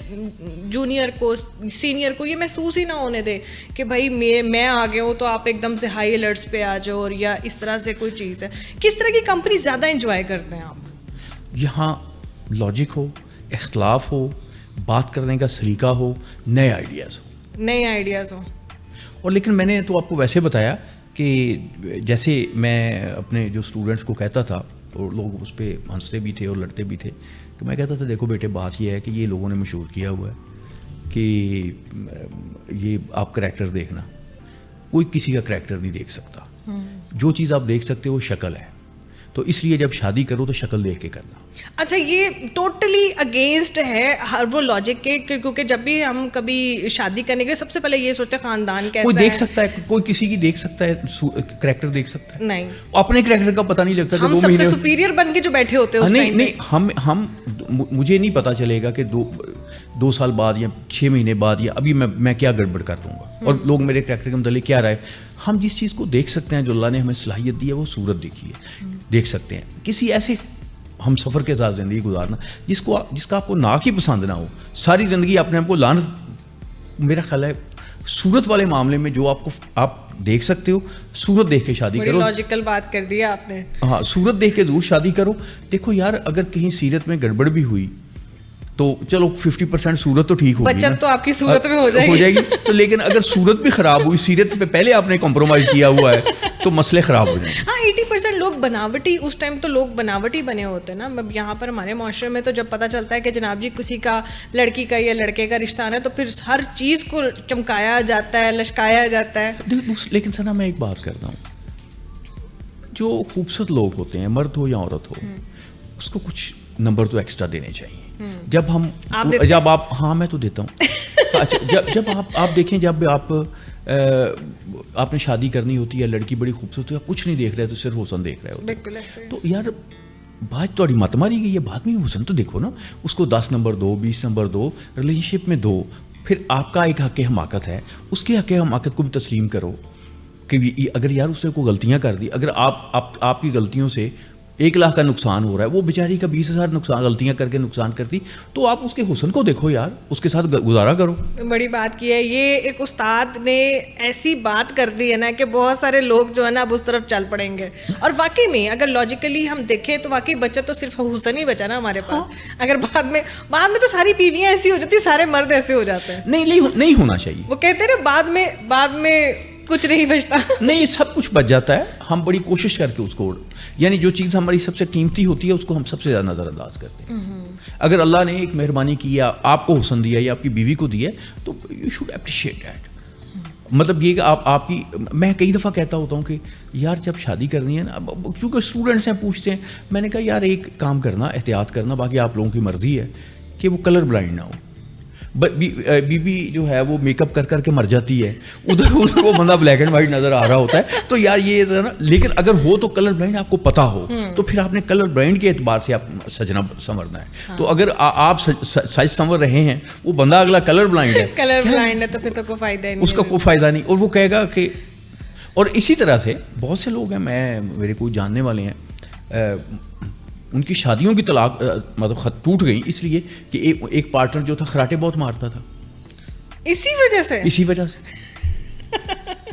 جونیئر کو, سینئر کو یہ محسوس ہی نہ ہونے دے کہ بھائی میں آ گیا ہوں تو آپ ایک دم سے ہائی الرٹس پہ آ جاؤ, اور یا اس طرح سے کوئی چیز ہے. کس طرح کی کمپنی زیادہ انجوائے کرتے ہیں آپ؟ یہاں لاجک ہو, اختلاف ہو, بات کرنے کا سلیقہ ہو, نئے آئیڈیاز ہوں. اور لیکن میں نے تو آپ کو ویسے بتایا کہ جیسے میں اپنے جو اسٹوڈنٹس کو کہتا تھا, اور لوگ اس پہ ہنستے بھی تھے اور لڑتے بھی تھے, کہ میں کہتا تھا دیکھو بیٹے بات یہ ہے کہ یہ لوگوں نے مشہور کیا ہوا ہے کہ یہ آپ کریکٹر دیکھنا, کوئی کسی کا کریکٹر نہیں دیکھ سکتا. جو چیز آپ دیکھ سکتے ہو وہ شکل ہے, تو اس لیے جب شادی کرو تو شکل دیکھ کے کرنا. اچھا یہ ٹوٹلی اگینسٹ ہے ہر وہ لاجک کے, کیونکہ جب بھی ہم کبھی شادی کرنے کے سب سے پہلے یہ سوچتے ہیں خاندان کیسا ہے. کوئی دیکھ سکتا ہے, کوئی کسی کی دیکھ سکتا ہے, کریکٹر دیکھ سکتا ہے. نہیں, اپنے کریکٹر کا پتہ نہیں لگتا کہ 2 مہینے ہم سب سے سپیریئر بن کے جو بیٹھے ہوتے ہیں. نہیں, ہم مجھے نہیں پتا چلے گا کہ 2 سال بعد یا 6 مہینے بعد یا ابھی میں کیا گڑبڑ کر دوں گا, اور لوگ میرے کریکٹر کے متعلق کیا رائے. ہم جس چیز کو دیکھ سکتے ہیں, جو اللہ نے ہمیں صلاحیت دی ہے, وہ صورت دیکھی ہے, دیکھ سکتے ہیں. کسی ایسے ہم سفر کے ساتھ زندگی گزارنا جس کا آپ کو ناک ہی پسند نہ ہو, ساری زندگی اپنے آپ کو لعنت, میرا خیال ہے صورت والے معاملے میں جو آپ دیکھ سکتے ہو, صورت دیکھ کے شادی کرو. لاجیکل بات کر دی آپ نے. ہاں, صورت دیکھ کے ضرور شادی کرو. دیکھو یار, اگر کہیں سیرت میں گڑبڑ بھی ہوئی تو چلو 50% صورت تو ٹھیک ہوگی, بچت تو آپ کی صورت میں ہو جائے گی. تو لیکن اگر صورت بھی خراب ہوئی, سیرت پہ پہلے آپ نے کمپرومائز کیا ہوا ہے, تو مسئلے خراب ہو جائیں گے. ہاں 80% لوگ بناوٹی, اس ٹائم تو لوگ بناوٹی بنے ہوتے ہیں نا. اب یہاں پر ہمارے معاشرے میں تو جب پتہ چلتا ہے کہ جناب جی کسی کا لڑکی کا یا لڑکے کا رشتہ ہے تو پھر ہر چیز کو چمکایا جاتا ہے, لشکایا جاتا ہے. لیکن ثنا میں ایک بات کرتا ہوں, جو خوبصورت لوگ ہوتے ہیں, مرد ہو یا عورت ہو, اس کو کچھ نمبر تو ایکسٹرا دینے چاہیے. جب آپ ہاں میں تو دیتا ہوں. اچھا جب آپ دیکھیں, جب آپ نے شادی کرنی ہوتی ہے, لڑکی بڑی خوبصورت ہے, آپ کچھ نہیں دیکھ رہے تو صرف حسن دیکھ رہے ہوتے, تو یار بات تھوڑی مت ماری گئی ہے, بعد میں حسن تو دیکھو نا, اس کو 10 نمبر دو, 20 نمبر دو, ریلیشن شپ میں دو. پھر آپ کا ایک حق حماقت ہے, اس کے حق حماقت کو بھی تسلیم کرو کہ اگر یار اس نے کوئی غلطیاں کر دی, اگر آپ کی غلطیوں سے 1 لاکھ کا نقصان ہو رہا ہے, وہ بیچاری کا 20,000 غلطیاں کر کے نقصان کرتی, تو آپ اس کے حسن کو دیکھو یار, اس کے ساتھ گزارا کرو. بڑی بات کی ہے. یہ ایک استاد نے ایسی بات کر دی ہے نا کہ بہت سارے لوگ جو ہے نا اب اس طرف چل پڑیں گے. اور واقعی میں اگر لاجیکلی ہم دیکھیں تو واقعی بچہ تو صرف حسن ہی بچا نا ہمارے پاس. اگر بعد میں تو ساری بیویاں ایسی ہو جاتی, سارے مرد ایسے ہو جاتے ہیں. نہیں ہونا چاہیے. وہ کہتے ہیں بعد میں کچھ نہیں بچتا. نہیں, سب کچھ بچ جاتا ہے. ہم بڑی کوشش کر کے اس کو, یعنی جو چیز ہماری سب سے قیمتی ہوتی ہے اس کو ہم سب سے زیادہ نظر انداز کرتے ہیں. اگر اللہ نے ایک مہربانی کی یا آپ کو حسن دیا یا آپ کی بیوی کو دیا تو یو شوڈ اپریشیٹ دیٹ. مطلب یہ کہ آپ کی میں کئی دفعہ کہتا ہوتا ہوں کہ یار جب شادی کرنی ہے نا, چونکہ اسٹوڈنٹس ہیں پوچھتے ہیں, میں نے کہا یار ایک کام کرنا, احتیاط کرنا, باقی آپ لوگوں کی مرضی ہے کہ وہ کلر بلائنڈ نہ ہو. بی جو ہے وہ میک اپ کر کے مر جاتی ہے, ادھر وہ بندہ بلیک اینڈ وائٹ نظر آ رہا ہوتا ہے, تو یار یہ نا, لیکن اگر ہو تو کلر بلائنڈ آپ کو پتا ہو, تو پھر آپ نے کلر بلائنڈ کے اعتبار سے آپ سجنا سنورنا ہے. تو اگر آپ سج سنور رہے ہیں, وہ بندہ اگلا کلر بلائنڈ ہے تو پھر تو کوئی فائدہ نہیں, اس کا کوئی فائدہ نہیں, اور وہ کہے گا کہ. اور اسی طرح سے بہت سے لوگ ہیں, میرے کوئی جاننے والے ہیں, ان کی شادیوں کی طلاق مطلب خط ٹوٹ گئی اس لیے کہ ایک پارٹنر جو تھا خراٹے بہت مارتا تھا, اسی وجہ سے.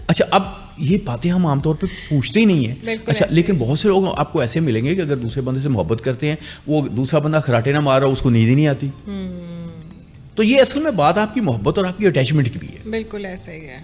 اچھا اب یہ باتیں ہم عام طور پہ پوچھتے ہی نہیں ہیں. اچھا لیکن بہت سے لوگ آپ کو ایسے ملیں گے کہ اگر دوسرے بندے سے محبت کرتے ہیں, وہ دوسرا بندہ خراٹے نہ مار رہا, اس کو نیند ہی نہیں آتی. تو یہ اصل میں بات آپ کی محبت اور آپ کی اٹیچمنٹ کی بھی ہے. بالکل ایسا ہی ہے.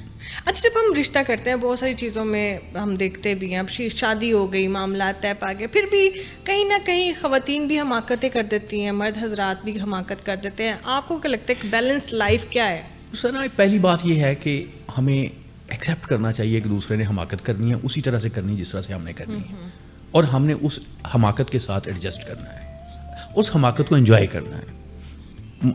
اچھا جب ہم رشتہ کرتے ہیں بہت ساری چیزوں میں ہم دیکھتے بھی ہیں, اب شادی ہو گئی, معاملات طے پا گئے, پھر بھی کہیں نہ کہیں خواتین بھی حماقتیں کر دیتی ہیں, مرد حضرات بھی حماقت کر دیتے ہیں. آپ کو کیا لگتا ہے کہ بیلنس لائف کیا ہے؟ سر پہلی بات یہ ہے کہ ہمیں ایکسیپٹ کرنا چاہیے کہ دوسرے نے حماقت کرنی ہے, اسی طرح سے کرنی جس طرح سے ہم نے کرنی ہے, اور ہم نے اس حماقت کے ساتھ ایڈجسٹ کرنا ہے, اس حماقت کو انجوائے کرنا ہے.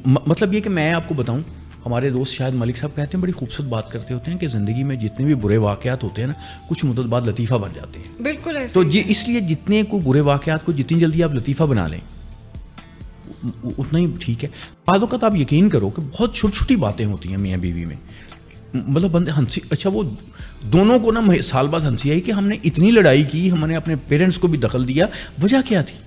مطلب یہ کہ میں آپ کو بتاؤں, ہمارے دوست شاید ملک صاحب کہتے ہیں, بڑی خوبصورت بات کرتے ہوتے ہیں کہ زندگی میں جتنے بھی برے واقعات ہوتے ہیں نا, کچھ مدت بعد لطیفہ بن جاتے ہیں. بالکل ایسا. تو یہ اس لیے جتنے کو برے واقعات کو جتنی جلدی آپ لطیفہ بنا لیں اتنا ہی ٹھیک ہے. بعض اوقات آپ یقین کرو کہ بہت چھوٹی چھوٹی باتیں ہوتی ہیں میاں بیوی میں, مطلب بندے ہنسی, اچھا وہ دونوں کو نا سال بعد ہنسی آئی کہ ہم نے اتنی لڑائی کی, ہم نے اپنے پیرنٹس کو بھی دخل دیا, وجہ کیا تھی؟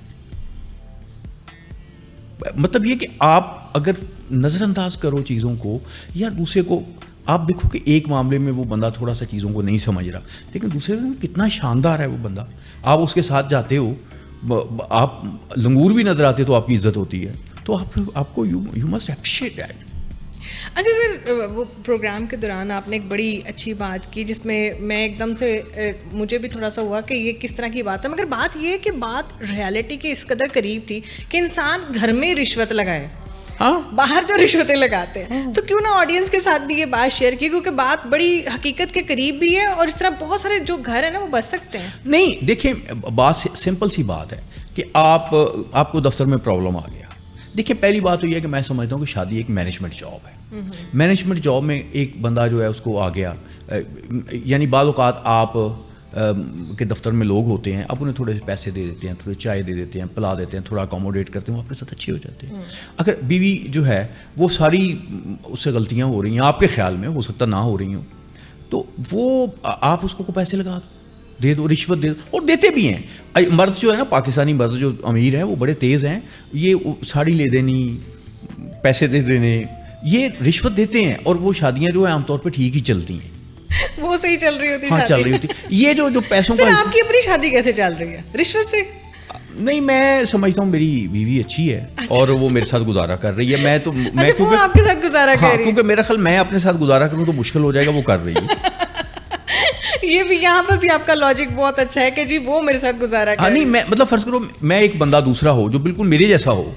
مطلب یہ کہ آپ اگر نظر انداز کرو چیزوں کو, یا دوسرے کو آپ دیکھو کہ ایک معاملے میں وہ بندہ تھوڑا سا چیزوں کو نہیں سمجھ رہا, لیکن دوسرے میں کتنا شاندار ہے وہ بندہ, آپ اس کے ساتھ جاتے ہو, آپ لنگور بھی نظر آتے تو آپ کی عزت ہوتی ہے, تو آپ کو یو مسٹ اپریشیٹ دیٹ. اچھا سر, وہ پروگرام کے دوران آپ نے ایک بڑی اچھی بات کی جس میں میں ایک دم سے مجھے بھی تھوڑا سا ہوا کہ یہ کس طرح کی بات ہے, مگر بات یہ ہے کہ بات ریالٹی کے اس قدر قریب تھی کہ انسان گھر میں رشوت لگائے, باہر جو رشوتیں لگاتے ہیں, تو کیوں نہ آڈینس کے ساتھ بھی یہ بات شیئر کی, کیونکہ بات بڑی حقیقت کے قریب بھی ہے, اور اس طرح بہت سارے جو گھر ہیں نا وہ بچ سکتے ہیں. نہیں دیکھیں, بات سمپل سی بات ہے کہ آپ کو دفتر میں پرابلم آ گیا. دیکھیں پہلی بات تو یہ ہے کہ میں سمجھتا ہوں کہ شادی ایک مینجمنٹ جاب ہے. مینجمنٹ جاب میں ایک بندہ جو ہے اس کو آ گیا, یعنی بعض اوقات آپ کے دفتر میں لوگ ہوتے ہیں, آپ انہیں تھوڑے سے پیسے دے دیتے ہیں, تھوڑے چائے دے دیتے ہیں, پلا دیتے ہیں, تھوڑا اکوموڈیٹ کرتے ہیں, وہ اپنے ساتھ اچھے ہو جاتے ہیں. اگر بیوی جو ہے وہ ساری اس سے غلطیاں ہو رہی ہیں, آپ کے خیال میں ہو سکتا نہ ہو رہی ہوں, تو وہ آپ اس کو پیسے لگا دے دو, رشوت دے دو, اور دیتے بھی ہیں. مرد جو ہے نا, پاکستانی مرد جو امیر ہیں وہ بڑے تیز ہیں, یہ ساڑی لے دینی, پیسے دے دینے, یہ رشوت دیتے ہیں, اور وہ شادیاں جو ہیں عام طور پہ ٹھیک ہی چلتی ہیں, وہ صحیح چل رہی ہوتی. ہاں چل رہی ہوتی. یہ جو پیسوں کا, آپ کی اپنی شادی کیسے چل رہی ہے رشوت سے؟ نہیں, میں سمجھتا ہوں میری بیوی اچھی ہے اور وہ میرے ساتھ گزارا کر رہی ہے. میں کیونکہ آپ کے ساتھ گزارا کر رہی ہے, کیونکہ میرا خیال میں اپنے ساتھ گزارا کروں تو مشکل ہو جائے گا, وہ کر رہی ہے. یہ بھی یہاں پر بھی آپ کا لاجک بہت اچھا ہے کہ جی وہ میرے ساتھ گزارا کر. نہیں, میں مطلب فرض کرو میں ایک بندہ دوسرا ہو جو بالکل میرے جیسا ہو,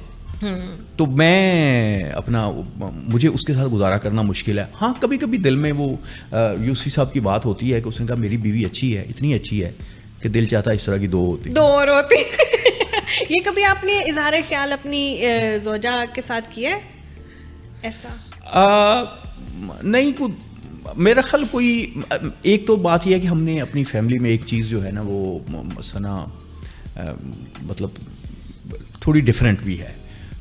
تو میں اپنا مجھے اس کے ساتھ گزارا کرنا مشکل ہے. ہاں کبھی کبھی دل میں وہ یوسی صاحب کی بات ہوتی ہے کہ اس نے کہا میری بیوی اچھی ہے, اتنی اچھی ہے کہ دل چاہتا ہے اس طرح کی دو اور ہوتی. یہ کبھی آپ نے اظہار خیال اپنی زوجہ کے ساتھ کیا ہے ایسا؟ نہیں, میرا خیال کوئی. ایک تو بات یہ ہے کہ ہم نے اپنی فیملی میں ایک چیز جو ہے نا وہ مثلا مطلب تھوڑی ڈفرینٹ بھی ہے.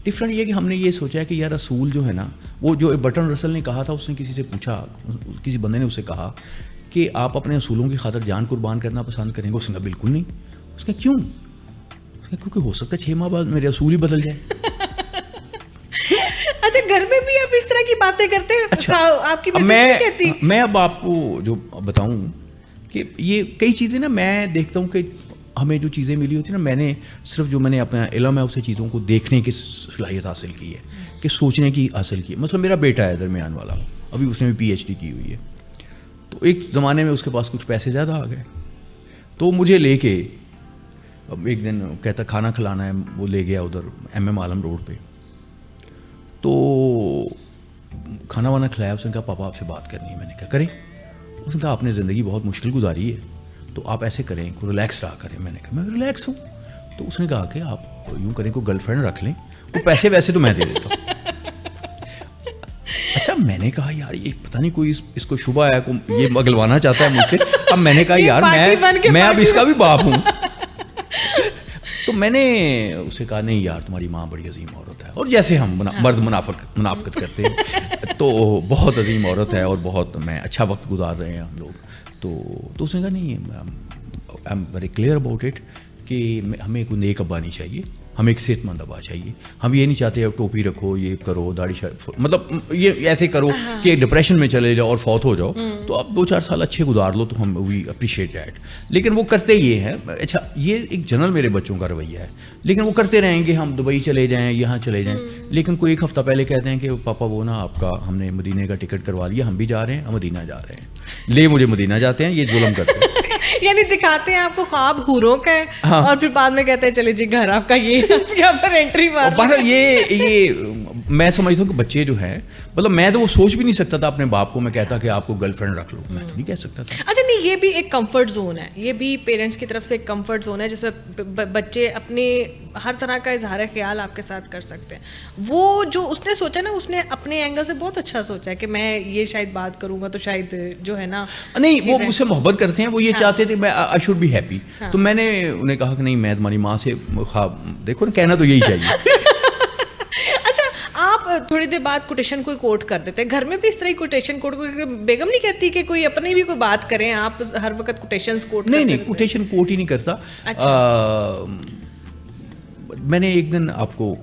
ڈفرینٹ یہ کہ ہم نے یہ سوچا ہے کہ یار رسول جو ہے نا, وہ جو برٹن رسل نے کہا تھا, اس نے کسی سے پوچھا, کسی بندے نے اسے کہا کہ آپ اپنے اصولوں کی خاطر جان قربان کرنا پسند کریں گے؟ اس نے کہا بالکل نہیں. اس نے کیوں؟ کیونکہ ہو سکتا ہے 6 ماہ بعد میرے اصول ہی بدل جائیں. اچھا گھر میں بھی آپ اس طرح کی باتیں کرتے ہیں؟ اچھا آپ کی مسز کہتی. میں اب آپ کو جو بتاؤں کہ یہ کئی چیزیں نا میں دیکھتا ہوں کہ ہمیں جو چیزیں ملی ہوتی ہیں نا, میں نے صرف جو میں نے اپنا علم ہے اسے چیزوں کو دیکھنے کی صلاحیت حاصل کی ہے, کہ سوچنے کی حاصل کی. مثلا میرا بیٹا ہے درمیان والا, ابھی اس نے بھی PhD کی ہوئی ہے, تو ایک زمانے میں اس کے پاس کچھ پیسے زیادہ آ گئے, تو مجھے لے کے ایک دن کہتا کھانا کھلانا ہے, وہ لے گیا ادھر MM عالم روڈ پہ, تو کھانا وانا کھلایا. اس نے کہا پاپا آپ سے بات کرنی ہے. میں نے کہا کریں. اس نے کہا آپ نے زندگی بہت مشکل گزاری ہے تو آپ ایسے کریں کو ریلیکس رہا کریں. میں نے کہا میں ریلیکس ہوں. تو اس نے کہا کہ آپ یوں کریں کوئی گرل فرینڈ رکھ لیں, وہ پیسے ویسے تو میں دے دیتا ہوں. اچھا میں نے کہا یار یہ پتہ نہیں کوئی اس کو شبہ ہے, یہ مگلوانا چاہتا ہے مجھ سے. اب میں نے کہا یار میں اب اس کا بھی باپ ہوں. تو میں نے اسے کہا نہیں یار تمہاری ماں بڑی عظیم عورت ہے, اور جیسے ہم مرد منافقت کرتے ہیں تو بہت عظیم عورت ہے اور بہت میں اچھا وقت گزار رہے ہیں ہم لوگ. تو اس نے کہا نہیں I am very clear about it کہ ہمیں کوئی نیک ابا نہیں چاہیے, ہمیں ایک صحت مند ابا چاہیے. ہم یہ نہیں چاہتے ٹوپی رکھو, یہ کرو, داڑھی مطلب یہ ایسے کرو کہ ڈپریشن میں چلے جاؤ اور فوت ہو جاؤ. تو آپ 2-4 سال اچھے گزار لو تو ہم وی اپریشیٹ دیٹ. لیکن وہ کرتے یہ ہیں, اچھا یہ ایک جنرل میرے بچوں کا رویہ ہے, لیکن وہ کرتے رہیں گے ہم دبئی چلے جائیں, یہاں چلے جائیں, لیکن کوئی ایک ہفتہ پہلے کہتے ہیں کہ پاپا وہ نا آپ کا ہم نے مدینے کا ٹکٹ کروا لیا, ہم بھی جا رہے ہیں, ہم مدینہ جا رہے ہیں, لے مجھے مدینہ جاتے ہیں. یہ ظلم کرتے ہیں. یعنی دکھاتے ہیں آپ کو خواب حوروں کا ہے اور پھر بعد میں کہتے ہیں چلے جی گھر آپ کا یہ یہاں پر انٹری مار. یہ میں سمجھتا ہوں کہ بچے جو ہیں, مطلب میں تو وہ سوچ بھی نہیں سکتا تھا اپنے باپ کو میں کہتا کہ آپ کو گرل فرینڈ رکھ لو, میں تو نہیں کہہ سکتا تھا. اچھا نہیں, یہ بھی ایک کمفرٹ زون ہے, یہ بھی پیرنٹس کی طرف سے ایک کمفرٹ زون ہے جس میں بچے اپنے ہر طرح کا اظہار خیال آپ کے ساتھ کر سکتے ہیں. وہ جو اس نے سوچا نا, اس نے اپنے اینگل سے بہت اچھا سوچا ہے کہ میں یہ شاید بات کروں گا تو شاید جو ہے نا, نہیں وہ مجھ سے محبت کرتے ہیں, وہ یہ چاہتے تھے میں آئی شوڈ بی ہیپی. تو میں نے انہیں کہا کہ نہیں میں تمہاری ماں سے خواب دیکھو نا, کہنا تو یہی چاہیے. آپ تھوڑی دیر بعد کوٹیشن کوئی کوٹ کر دیتے ہیں گھر میں بھی اس طرح کی کوٹیشن کوٹ, بیگم نہیں کہتی کہ کوئی اپنی بھی کوئی بات کریں, آپ ہر وقت کوٹیشنز کوٹ کرتے ہیں؟ نہیں کوٹیشن کوٹ ہی نہیں کرتا. میں نے ایک دن آپ کو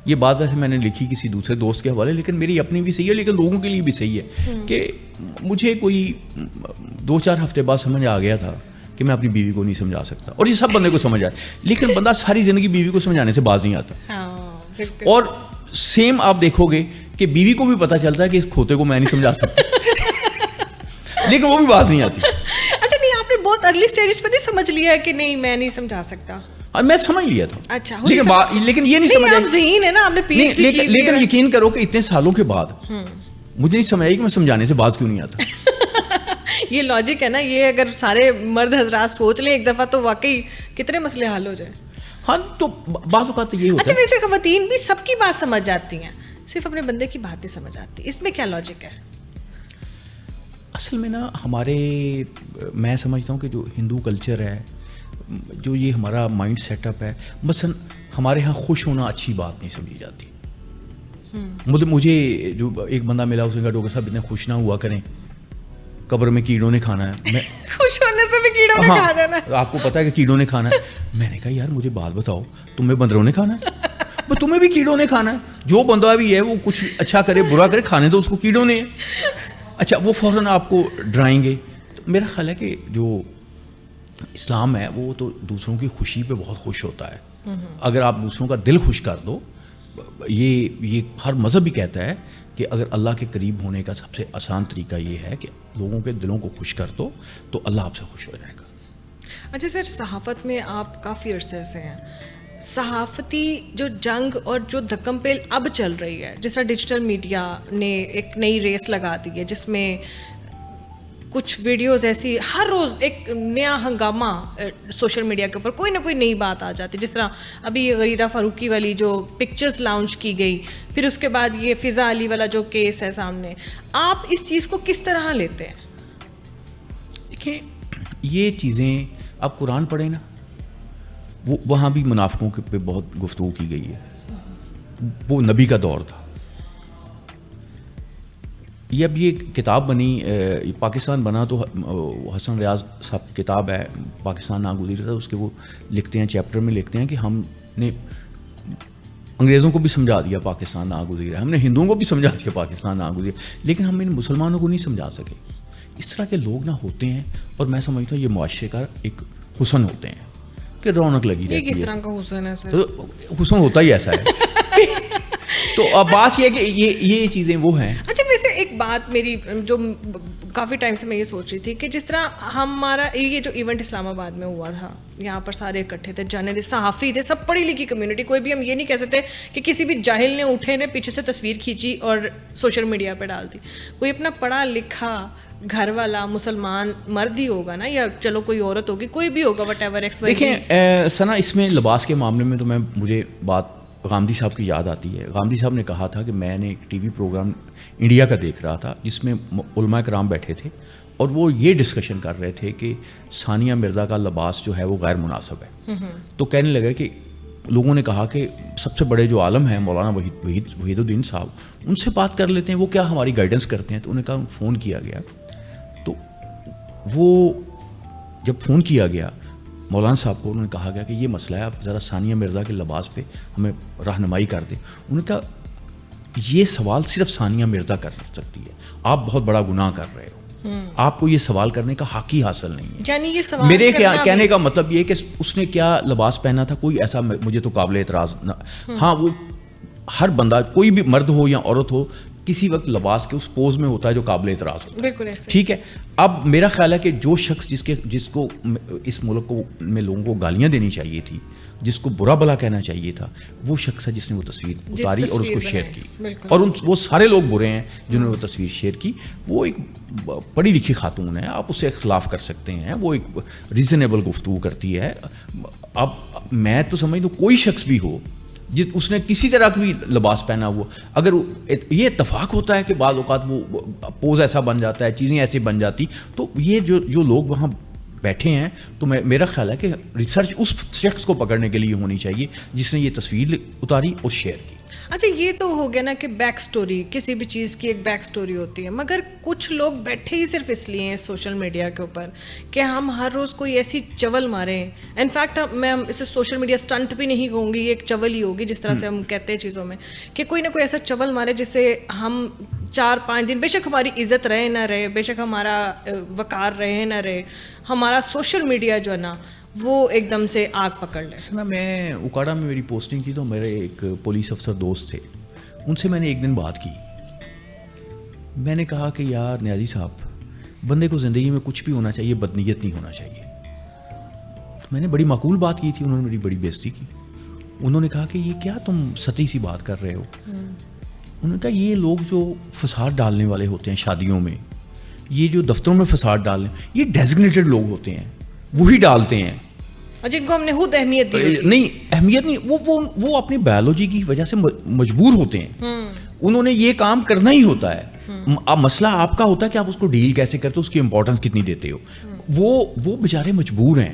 یہ بات ویسے میں نے لکھی کسی دوسرے دوست کے حوالے, لیکن میری اپنی بھی صحیح ہے لیکن لوگوں کے لیے بھی صحیح ہے, کہ مجھے کوئی 2-4 ہفتے بعد سمجھ آ گیا تھا کہ میں اپنی بیوی کو نہیں سمجھا سکتا, اور یہ سب بندے کو سمجھ آئے, لیکن بندہ ساری زندگی بیوی کو سمجھانے سے باز نہیں آتا. اور سیم آپ دیکھو گے کہ بیوی کو بھی پتہ چلتا ہے کہ اس کھوتے کو میں نہیں سمجھا سکتا, لیکن وہ بھی باز نہیں آتی. اچھا نہیں, آپ نے بہت ارلی سٹیجز پہ نہیں سمجھ لیا ہے کہ نہیں میں نہیں سمجھا سکتا؟ میں سمجھ لیا تھا. اچھا, لیکن یہ نہیں سمجھا, آپ ذہین ہے نا, آپ نے پی ایچ ڈی کی, لیکن یقین کرو کہ اتنے سالوں کے بعد مجھے نہیں سمجھ آئی کہ میں سمجھانے سے باز کیوں نہیں آتا. یہ لاجک ہے نا, یہ اگر سارے مرد حضرات سوچ لیں ایک دفعہ تو واقعی کتنے مسئلے حل ہو جائیں. ہاں تو بعض اوقات یہ ہوتا ہے. اچھا ویسے خواتین بھی سب کی بات سمجھ جاتی ہیں, صرف اپنے بندے کی بات نہیں سمجھ آتی, اس میں کیا لاجک ہے؟ اصل میں نا ہمارے, میں سمجھتا ہوں کہ جو ہندو کلچر ہے, جو یہ ہمارا مائنڈ سیٹ اپ ہے, مثلاً ہمارے ہاں خوش ہونا اچھی بات نہیں سمجھی جاتی. مجھے جو ایک بندہ ملا, اس نے کہا ڈاکٹر صاحب اتنے خوش نہ ہوا کریں, قبر میں کیڑوں نے کھانا ہے. میں خوش ہونے سے بھی کیڑوں نے کھا جانا ہے. آپ کو پتا ہے کہ کیڑوں نے کھانا ہے. میں نے کہا یار مجھے بات بتاؤ, تمہیں بندروں نے کھانا ہے؟ تمہیں بھی کیڑوں نے کھانا ہے. جو بندہ بھی ہے وہ کچھ اچھا کرے برا کرے, کھانے تو اس کو کیڑوں نے. اچھا وہ فوراً آپ کو ڈرائیں گے. تو میرا خیال ہے کہ جو اسلام ہے وہ تو دوسروں کی خوشی پہ بہت خوش ہوتا ہے. اگر آپ دوسروں کا دل خوش کر دو, یہ ہر مذہب بھی کہتا ہے کہ اگر اللہ کے قریب ہونے کا سب سے آسان طریقہ یہ ہے کہ لوگوں کے دلوں کو خوش کر دو تو اللہ آپ سے خوش ہو جائے گا. اچھا سر, صحافت میں آپ کافی عرصے سے ہیں, صحافتی جو جنگ اور جو دھکم پیل اب چل رہی ہے, جس طرح ڈیجیٹل میڈیا نے ایک نئی ریس لگا دی ہے جس میں کچھ ویڈیوز ایسی ہر روز ایک نیا ہنگامہ سوشل میڈیا کے اوپر, کوئی نہ کوئی نئی بات آ جاتی. جس طرح ابھی غریدہ فاروقی والی جو پکچرز لانچ کی گئی, پھر اس کے بعد یہ فضا علی والا جو کیس ہے سامنے, آپ اس چیز کو کس طرح لیتے ہیں؟ دیکھیں یہ چیزیں آپ قرآن پڑھیں نا, وہاں بھی منافقوں کے پہ بہت گفتگو کی گئی ہے. وہ نبی کا دور تھا. یہ اب یہ کتاب بنی, پاکستان بنا تو حسن ریاض صاحب کی کتاب ہے پاکستان ناگزیر تھا, اس کے وہ لکھتے ہیں, چیپٹر میں لکھتے ہیں کہ ہم نے انگریزوں کو بھی سمجھا دیا پاکستان ناگزیر ہے, ہم نے ہندوؤں کو بھی سمجھا دیا پاکستان ناگزیر, لیکن ہم ان مسلمانوں کو نہیں سمجھا سکے. اس طرح کے لوگ نہ ہوتے ہیں, اور میں سمجھتا ہوں یہ معاشرے کا ایک حسن ہوتے ہیں کہ رونق لگی رہتی ہے. یہ کس طرح کا حسن ہے سر؟ حسن ہوتا ہی ایسا ہے. تو اب بات یہ ہے کہ یہ چیزیں وہ ہیں. اچھا ویسے ایک بات میری جو کافی ٹائم سے میں یہ سوچ رہی تھی کہ جس طرح ہمارا یہ جو ایونٹ اسلام آباد میں ہوا تھا, یہاں پر سارے اکٹھے تھے, جرنلسٹ, صحافی تھے, سب پڑھی لکھی کمیونٹی, کوئی بھی ہم یہ نہیں کہہ سکتے کہ کسی بھی جاہل نے اٹھے نے پیچھے سے تصویر کھینچی اور سوشل میڈیا پہ ڈال دی. کوئی اپنا پڑھا لکھا گھر والا مسلمان مرد ہی ہوگا نا, یا چلو کوئی عورت ہوگی, کوئی بھی ہوگا, وٹ ایور ایکس وائی. دیکھیں ثنا, اس میں لباس کے معاملے میں تو مجھے بات غامدی صاحب کی یاد آتی ہے. غامدی صاحب نے کہا تھا کہ میں نے ایک ٹی وی پروگرام انڈیا کا دیکھ رہا تھا جس میں علماء کرام بیٹھے تھے اور وہ یہ ڈسکشن کر رہے تھے کہ ثانیہ مرزا کا لباس جو ہے وہ غیر مناسب ہے. تو کہنے لگا کہ لوگوں نے کہا کہ سب سے بڑے جو عالم ہیں مولانا وحید الدین صاحب, ان سے بات کر لیتے ہیں, وہ کیا ہماری گائیڈنس کرتے ہیں. تو انہوں نے کہا فون کیا گیا, تو وہ جب فون کیا گیا مولانا صاحب کو, انہوں نے کہا گیا کہ یہ مسئلہ ہے, آپ ذرا ثانیہ مرزا کے لباس پہ ہمیں رہنمائی کر دیں. انہوں نے کہا یہ سوال صرف ثانیہ مرزا کر سکتی ہے, آپ بہت بڑا گناہ کر رہے ہو, آپ کو یہ سوال کرنے کا حق ہی حاصل نہیں ہے. یعنی یہ سوال میرے کہنے کا مطلب یہ کہ اس نے کیا لباس پہنا تھا, کوئی ایسا مجھے تو قابل اعتراض نہ. ہاں, وہ ہر بندہ, کوئی بھی مرد ہو یا عورت ہو, کسی وقت لباس کے اس پوز میں ہوتا ہے جو قابل اعتراض ہوتا ہے. بالکل ایسے. ٹھیک ہے, اب میرا خیال ہے کہ جو شخص جس کو اس ملک کو میں لوگوں کو گالیاں دینی چاہیے تھی, جس کو برا بھلا کہنا چاہیے تھا, وہ شخص ہے جس نے وہ تصویر اتاری اور اس کو شیئر کی. اور وہ سارے لوگ برے ہیں جنہوں نے وہ تصویر شیئر کی. وہ ایک پڑھی لکھی خاتون ہے, آپ اس سے اختلاف کر سکتے ہیں, وہ ایک ریزنیبل گفتگو کرتی ہے. اب میں تو سمجھ دوں کوئی شخص بھی ہو اس نے کسی طرح کا بھی لباس پہنا ہوا, اگر یہ اتفاق ہوتا ہے کہ بعض اوقات وہ پوز ایسا بن جاتا ہے, چیزیں ایسی بن جاتی, تو یہ جو لوگ وہاں بیٹھے ہیں, تو میرا خیال ہے کہ ریسرچ اس شخص کو پکڑنے کے لیے ہونی چاہیے جس نے یہ تصویر اتاری اور شیئر کی. اچھا, یہ تو ہو گیا نا کہ بیک سٹوری, کسی بھی چیز کی ایک بیک سٹوری ہوتی ہے, مگر کچھ لوگ بیٹھے ہی صرف اس لیے ہیں سوشل میڈیا کے اوپر کہ ہم ہر روز کوئی ایسی چول ماریں. انفیکٹ میں اسے سوشل میڈیا اسٹنٹ بھی نہیں کہوں گی, یہ ایک چول ہی ہوگی جس طرح سے ہم کہتے ہیں چیزوں میں, کہ کوئی نہ کوئی ایسا چول مارے جس سے ہم 4-5 دن, بے شک ہماری عزت رہے نہ رہے, بے شک ہمارا وقار رہے نہ رہے, ہمارا سوشل میڈیا جو ہے نا وہ ایک دم سے آگ پکڑ لے. نا, میں اکاڑا میں میری پوسٹنگ کی تو میرے ایک پولیس افسر دوست تھے, ان سے میں نے ایک دن بات کی. میں نے کہا کہ یار نیازی صاحب, بندے کو زندگی میں کچھ بھی ہونا چاہیے, بدنیت نہیں ہونا چاہیے. تو میں نے بڑی معقول بات کی تھی, انہوں نے میری بڑی بےزتی کی. انہوں نے کہا کہ یہ کیا تم سطحی سی بات کر رہے ہو. انہوں نے کہا یہ لوگ جو فساد ڈالنے والے ہوتے ہیں شادیوں میں, یہ جو دفتروں میں فساد ڈالنے, یہ ڈیزگنیٹڈ لوگ ہوتے ہیں, وہی ڈالتے ہیں, جن کو ہم نے خود اہمیت دی. نہیں, اہمیت نہیں, وہ اپنی بایولوجی کی وجہ سے مجبور ہوتے ہیں, انہوں نے یہ کام کرنا ہی ہوتا ہے. اب مسئلہ آپ کا ہوتا ہے کہ آپ اس کو ڈیل کیسے کرتے ہو, اس کی امپورٹنس کتنی دیتے ہو. وہ بیچارے مجبور ہیں,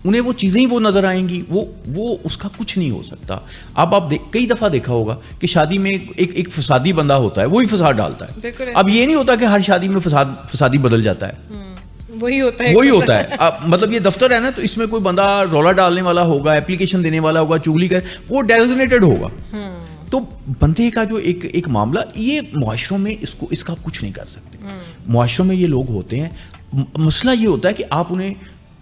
انہیں وہ چیزیں ہی وہ نظر آئیں گی, وہ اس کا کچھ نہیں ہو سکتا. اب آپ کئی دفعہ دیکھا ہوگا کہ شادی میں ایک فسادی بندہ ہوتا ہے, وہی فساد ڈالتا ہے. اب یہ نہیں ہوتا کہ ہر شادی میں فسادی بدل جاتا ہے, وہی ہوتا ہے. مطلب یہ دفتر ہے نا, تو اس میں کوئی بندہ رولا ڈالنے والا ہوگا, اپلیکیشن دینے والا ہوگا, چگلی کر, وہ ڈیزگنیٹڈ ہوگا. تو بندے کا جو ایک معاملہ, یہ معاشروں میں اس کا آپ کچھ نہیں کر سکتے. معاشروں میں یہ لوگ ہوتے ہیں, مسئلہ یہ ہوتا ہے کہ آپ انہیں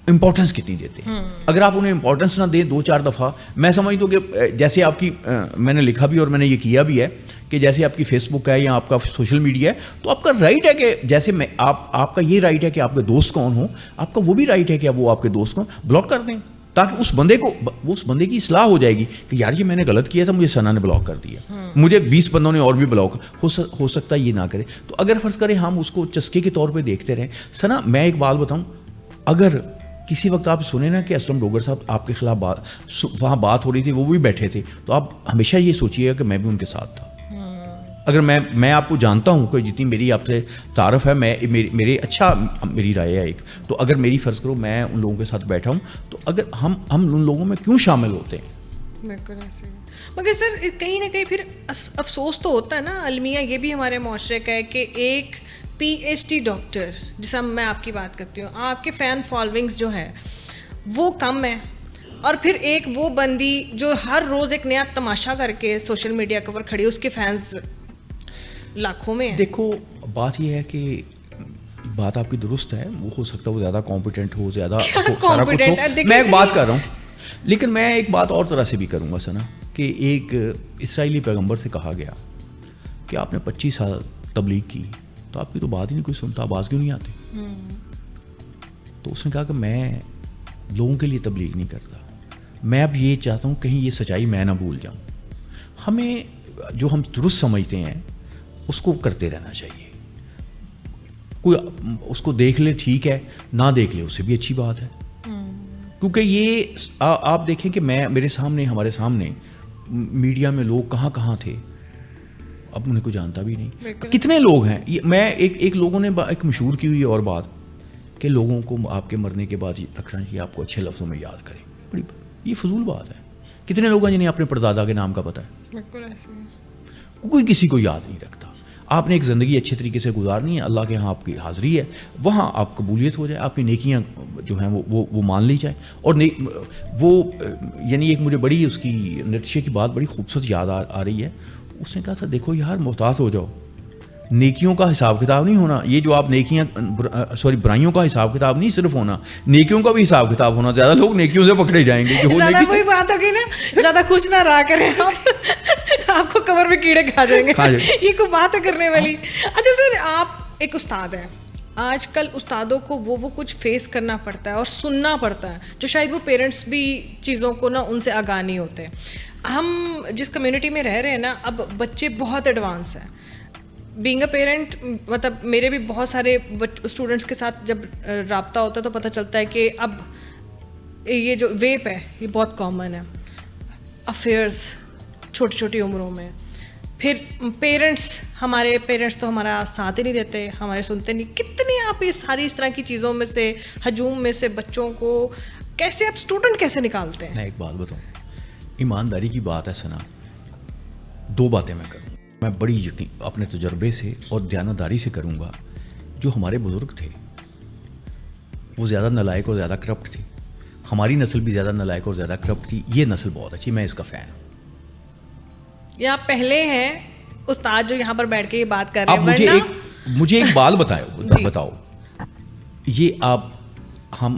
امپورٹنس کتنی دیتے ہیں. اگر آپ انہیں امپورٹنس نہ دیں 2-4 دفعہ, میں سمجھتا ہوں کہ جیسے آپ کی, میں نے لکھا بھی اور میں نے یہ کیا بھی ہے کہ جیسے آپ کی فیس بک ہے یا آپ کا سوشل میڈیا ہے, تو آپ کا رائٹ ہے کہ جیسے میں آپ کا یہ رائٹ ہے کہ آپ کے دوست کون ہوں, آپ کا وہ بھی رائٹ ہے کہ وہ آپ کے دوست کو بلاک کر دیں, تاکہ اس بندے کی اصلاح ہو جائے گی کہ یار یہ میں نے غلط کیا تھا, مجھے ثنا نے بلاک کر دیا, مجھے 20 بندوں نے اور بھی بلاک ہو سکتا ہے یہ نہ کرے. تو اگر فرض کریں ہم اس کو چسکے کے طور پہ دیکھتے رہیں. ثنا, میں ایک بات بتاؤں, اگر کسی وقت آپ سنیں نا کہ اسلم ڈوگر صاحب آپ کے خلاف وہاں بات ہو رہی تھی, وہ بھی بیٹھے تھے, تو آپ ہمیشہ یہ سوچیے گا کہ میں بھی ان کے ساتھ تھا. اگر میں آپ کو جانتا ہوں کہ جتنی میری آپ سے تعارف ہے, میری رائے ہے ایک, تو اگر میری فرض کرو میں ان لوگوں کے ساتھ بیٹھا ہوں, تو اگر ہم ان لوگوں میں کیوں شامل ہوتے ہیں. بالکل ایسے. مگر سر کہیں نہ کہیں پھر افسوس تو ہوتا ہے نا, المیہ یہ بھی ہمارے معاشرے کا ہے کہ ایک PhD ڈاکٹر, جیسا میں آپ کی بات کرتی ہوں, آپ کے فین فالوئنگز جو ہے وہ کم ہے, اور پھر ایک وہ بندی جو ہر روز ایک نیا تماشا کر کے سوشل میڈیا کے اوپر کھڑی, اس کے فینز لاکھوں میں ہیں. دیکھو, بات یہ ہے کہ بات آپ کی درست ہے, وہ ہو سکتا ہے وہ زیادہ کمپیٹنٹ ہو, زیادہ سارا کچھ ہو, میں ایک بات کر رہا ہوں, لیکن میں ایک بات اور طرح سے بھی کروں گا ثنا, کہ ایک اسرائیلی پیغمبر سے کہا گیا کہ آپ نے 25 سال تبلیغ کی, تو آپ کی تو بات ہی نہیں کوئی سنتا, آواز کیوں نہیں آتی؟ تو اس نے کہا کہ میں لوگوں کے لیے تبلیغ نہیں کرتا, میں اب یہ چاہتا ہوں کہیں یہ سچائی میں نہ بھول جاؤں. ہمیں جو ہم درست سمجھتے ہیں اس کو کرتے رہنا چاہیے. کوئی اس کو دیکھ لے ٹھیک ہے, نہ دیکھ لے اس سے بھی اچھی بات ہے. کیونکہ یہ آپ دیکھیں کہ میرے سامنے, ہمارے سامنے میڈیا میں لوگ کہاں کہاں تھے, اب انہیں کوئی جانتا بھی نہیں. کتنے لوگ ہیں, میں ایک لوگوں نے ایک مشہور کی ہوئی اور بات کہ لوگوں کو آپ کے مرنے کے بعد رکھنا چاہیے, آپ کو اچھے لفظوں میں یاد کریں. بڑی یہ فضول بات ہے. کتنے لوگ ہیں جنہیں اپنے پردادا کے نام کا پتہ ہے؟ کوئی کسی کو یاد نہیں رکھتا. آپ نے ایک زندگی اچھے طریقے سے گزارنی ہے, اللہ کے ہاں آپ کی حاضری ہے, وہاں آپ قبولیت ہو جائے, آپ کی نیکیاں جو ہیں وہ مان لی جائیں. اور وہ یعنی ایک مجھے بڑی اس کی نتیجے کی بات بڑی خوبصورت یاد آ رہی ہے. اس نے کہا تھا دیکھو یار محتاط ہو جاؤ, نیکیوں کا حساب کتاب نہیں ہونا. یہ جو آپ نیکیاں برائیوں کا حساب کتاب نہیں صرف ہونا, نیکیوں کا بھی حساب کتاب ہونا. زیادہ لوگ نیکیوں سے پکڑے جائیں گے. زیادہ کوئی بات ہوگی نا, زیادہ خوش نہ رہا کریں آپ کو کمر میں کیڑے کھا جائیں گے. یہ کوئی بات ہے کرنے والی. اچھا سر, آپ ایک استاد ہیں, آج کل استادوں کو وہ کچھ فیس کرنا پڑتا ہے اور سننا پڑتا ہے جو شاید وہ پیرنٹس بھی چیزوں کو نا ان سے آگاہ نہیں ہوتے. ہم جس کمیونٹی میں رہ رہے ہیں نا, اب بچے بہت ایڈوانس ہیں. بینگ اے پیرنٹ, مطلب میرے بھی بہت سارے اسٹوڈنٹس کے ساتھ جب رابطہ ہوتا ہے تو پتہ چلتا ہے کہ اب یہ جو ویپ ہے یہ بہت کامن ہے. افیئرس چھوٹی چھوٹی عمروں میں, پھر ہمارے پیرنٹس تو ہمارا ساتھ ہی نہیں دیتے, ہمارے سنتے نہیں. کتنی آپ یہ ساری اس طرح کی چیزوں میں سے, ہجوم میں سے بچوں کو کیسے آپ اسٹوڈنٹ کیسے نکالتے ہیں؟ میں ایک بات بتاؤں, ایمانداری کی بات ہے سنا, دو باتیں میں کروں. میں بڑی یقین اپنے تجربے سے اور دیانتداری سے کروں گا. جو ہمارے بزرگ تھے وہ زیادہ نالائق اور زیادہ کرپٹ تھی. ہماری نسل بھی زیادہ نالائق اور زیادہ کرپٹ تھی. یہ نسل بہت اچھی, میں اس کا فین ہوں. یا پہلے ہیں استاد جو یہاں پر بیٹھ کے یہ بات کر رہے ہیں. آپ مجھے ایک بات بتاؤ, یہ آپ ہم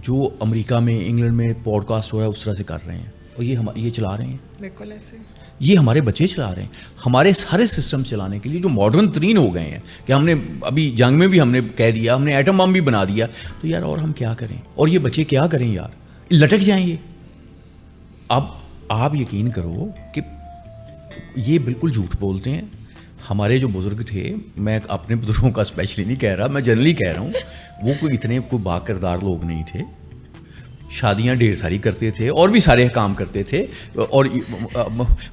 جو امریکہ میں انگلینڈ میں پوڈ کاسٹ ہو رہا ہے اس طرح سے کر رہے ہیں, اور یہ چلا رہے ہیں, بالکل ایسے یہ ہمارے بچے چلا رہے ہیں. ہمارے سارے سسٹم چلانے کے لیے جو ماڈرن ترین ہو گئے ہیں کہ ہم نے ابھی جنگ میں بھی ہم نے کہہ دیا, ہم نے ایٹم بم بھی بنا دیا, تو یار اور ہم کیا کریں, اور یہ بچے کیا کریں یار, لٹک جائیں یہ. اب آپ یقین کرو کہ یہ بالکل جھوٹ بولتے ہیں. ہمارے جو بزرگ تھے, میں اپنے بزرگوں کا اسپیشلی نہیں کہہ رہا, میں جنرلی کہہ رہا ہوں, وہ کوئی اتنے کوئی با کردار لوگ نہیں تھے. شادیاں ڈھیر ساری کرتے تھے اور بھی سارے کام کرتے تھے, اور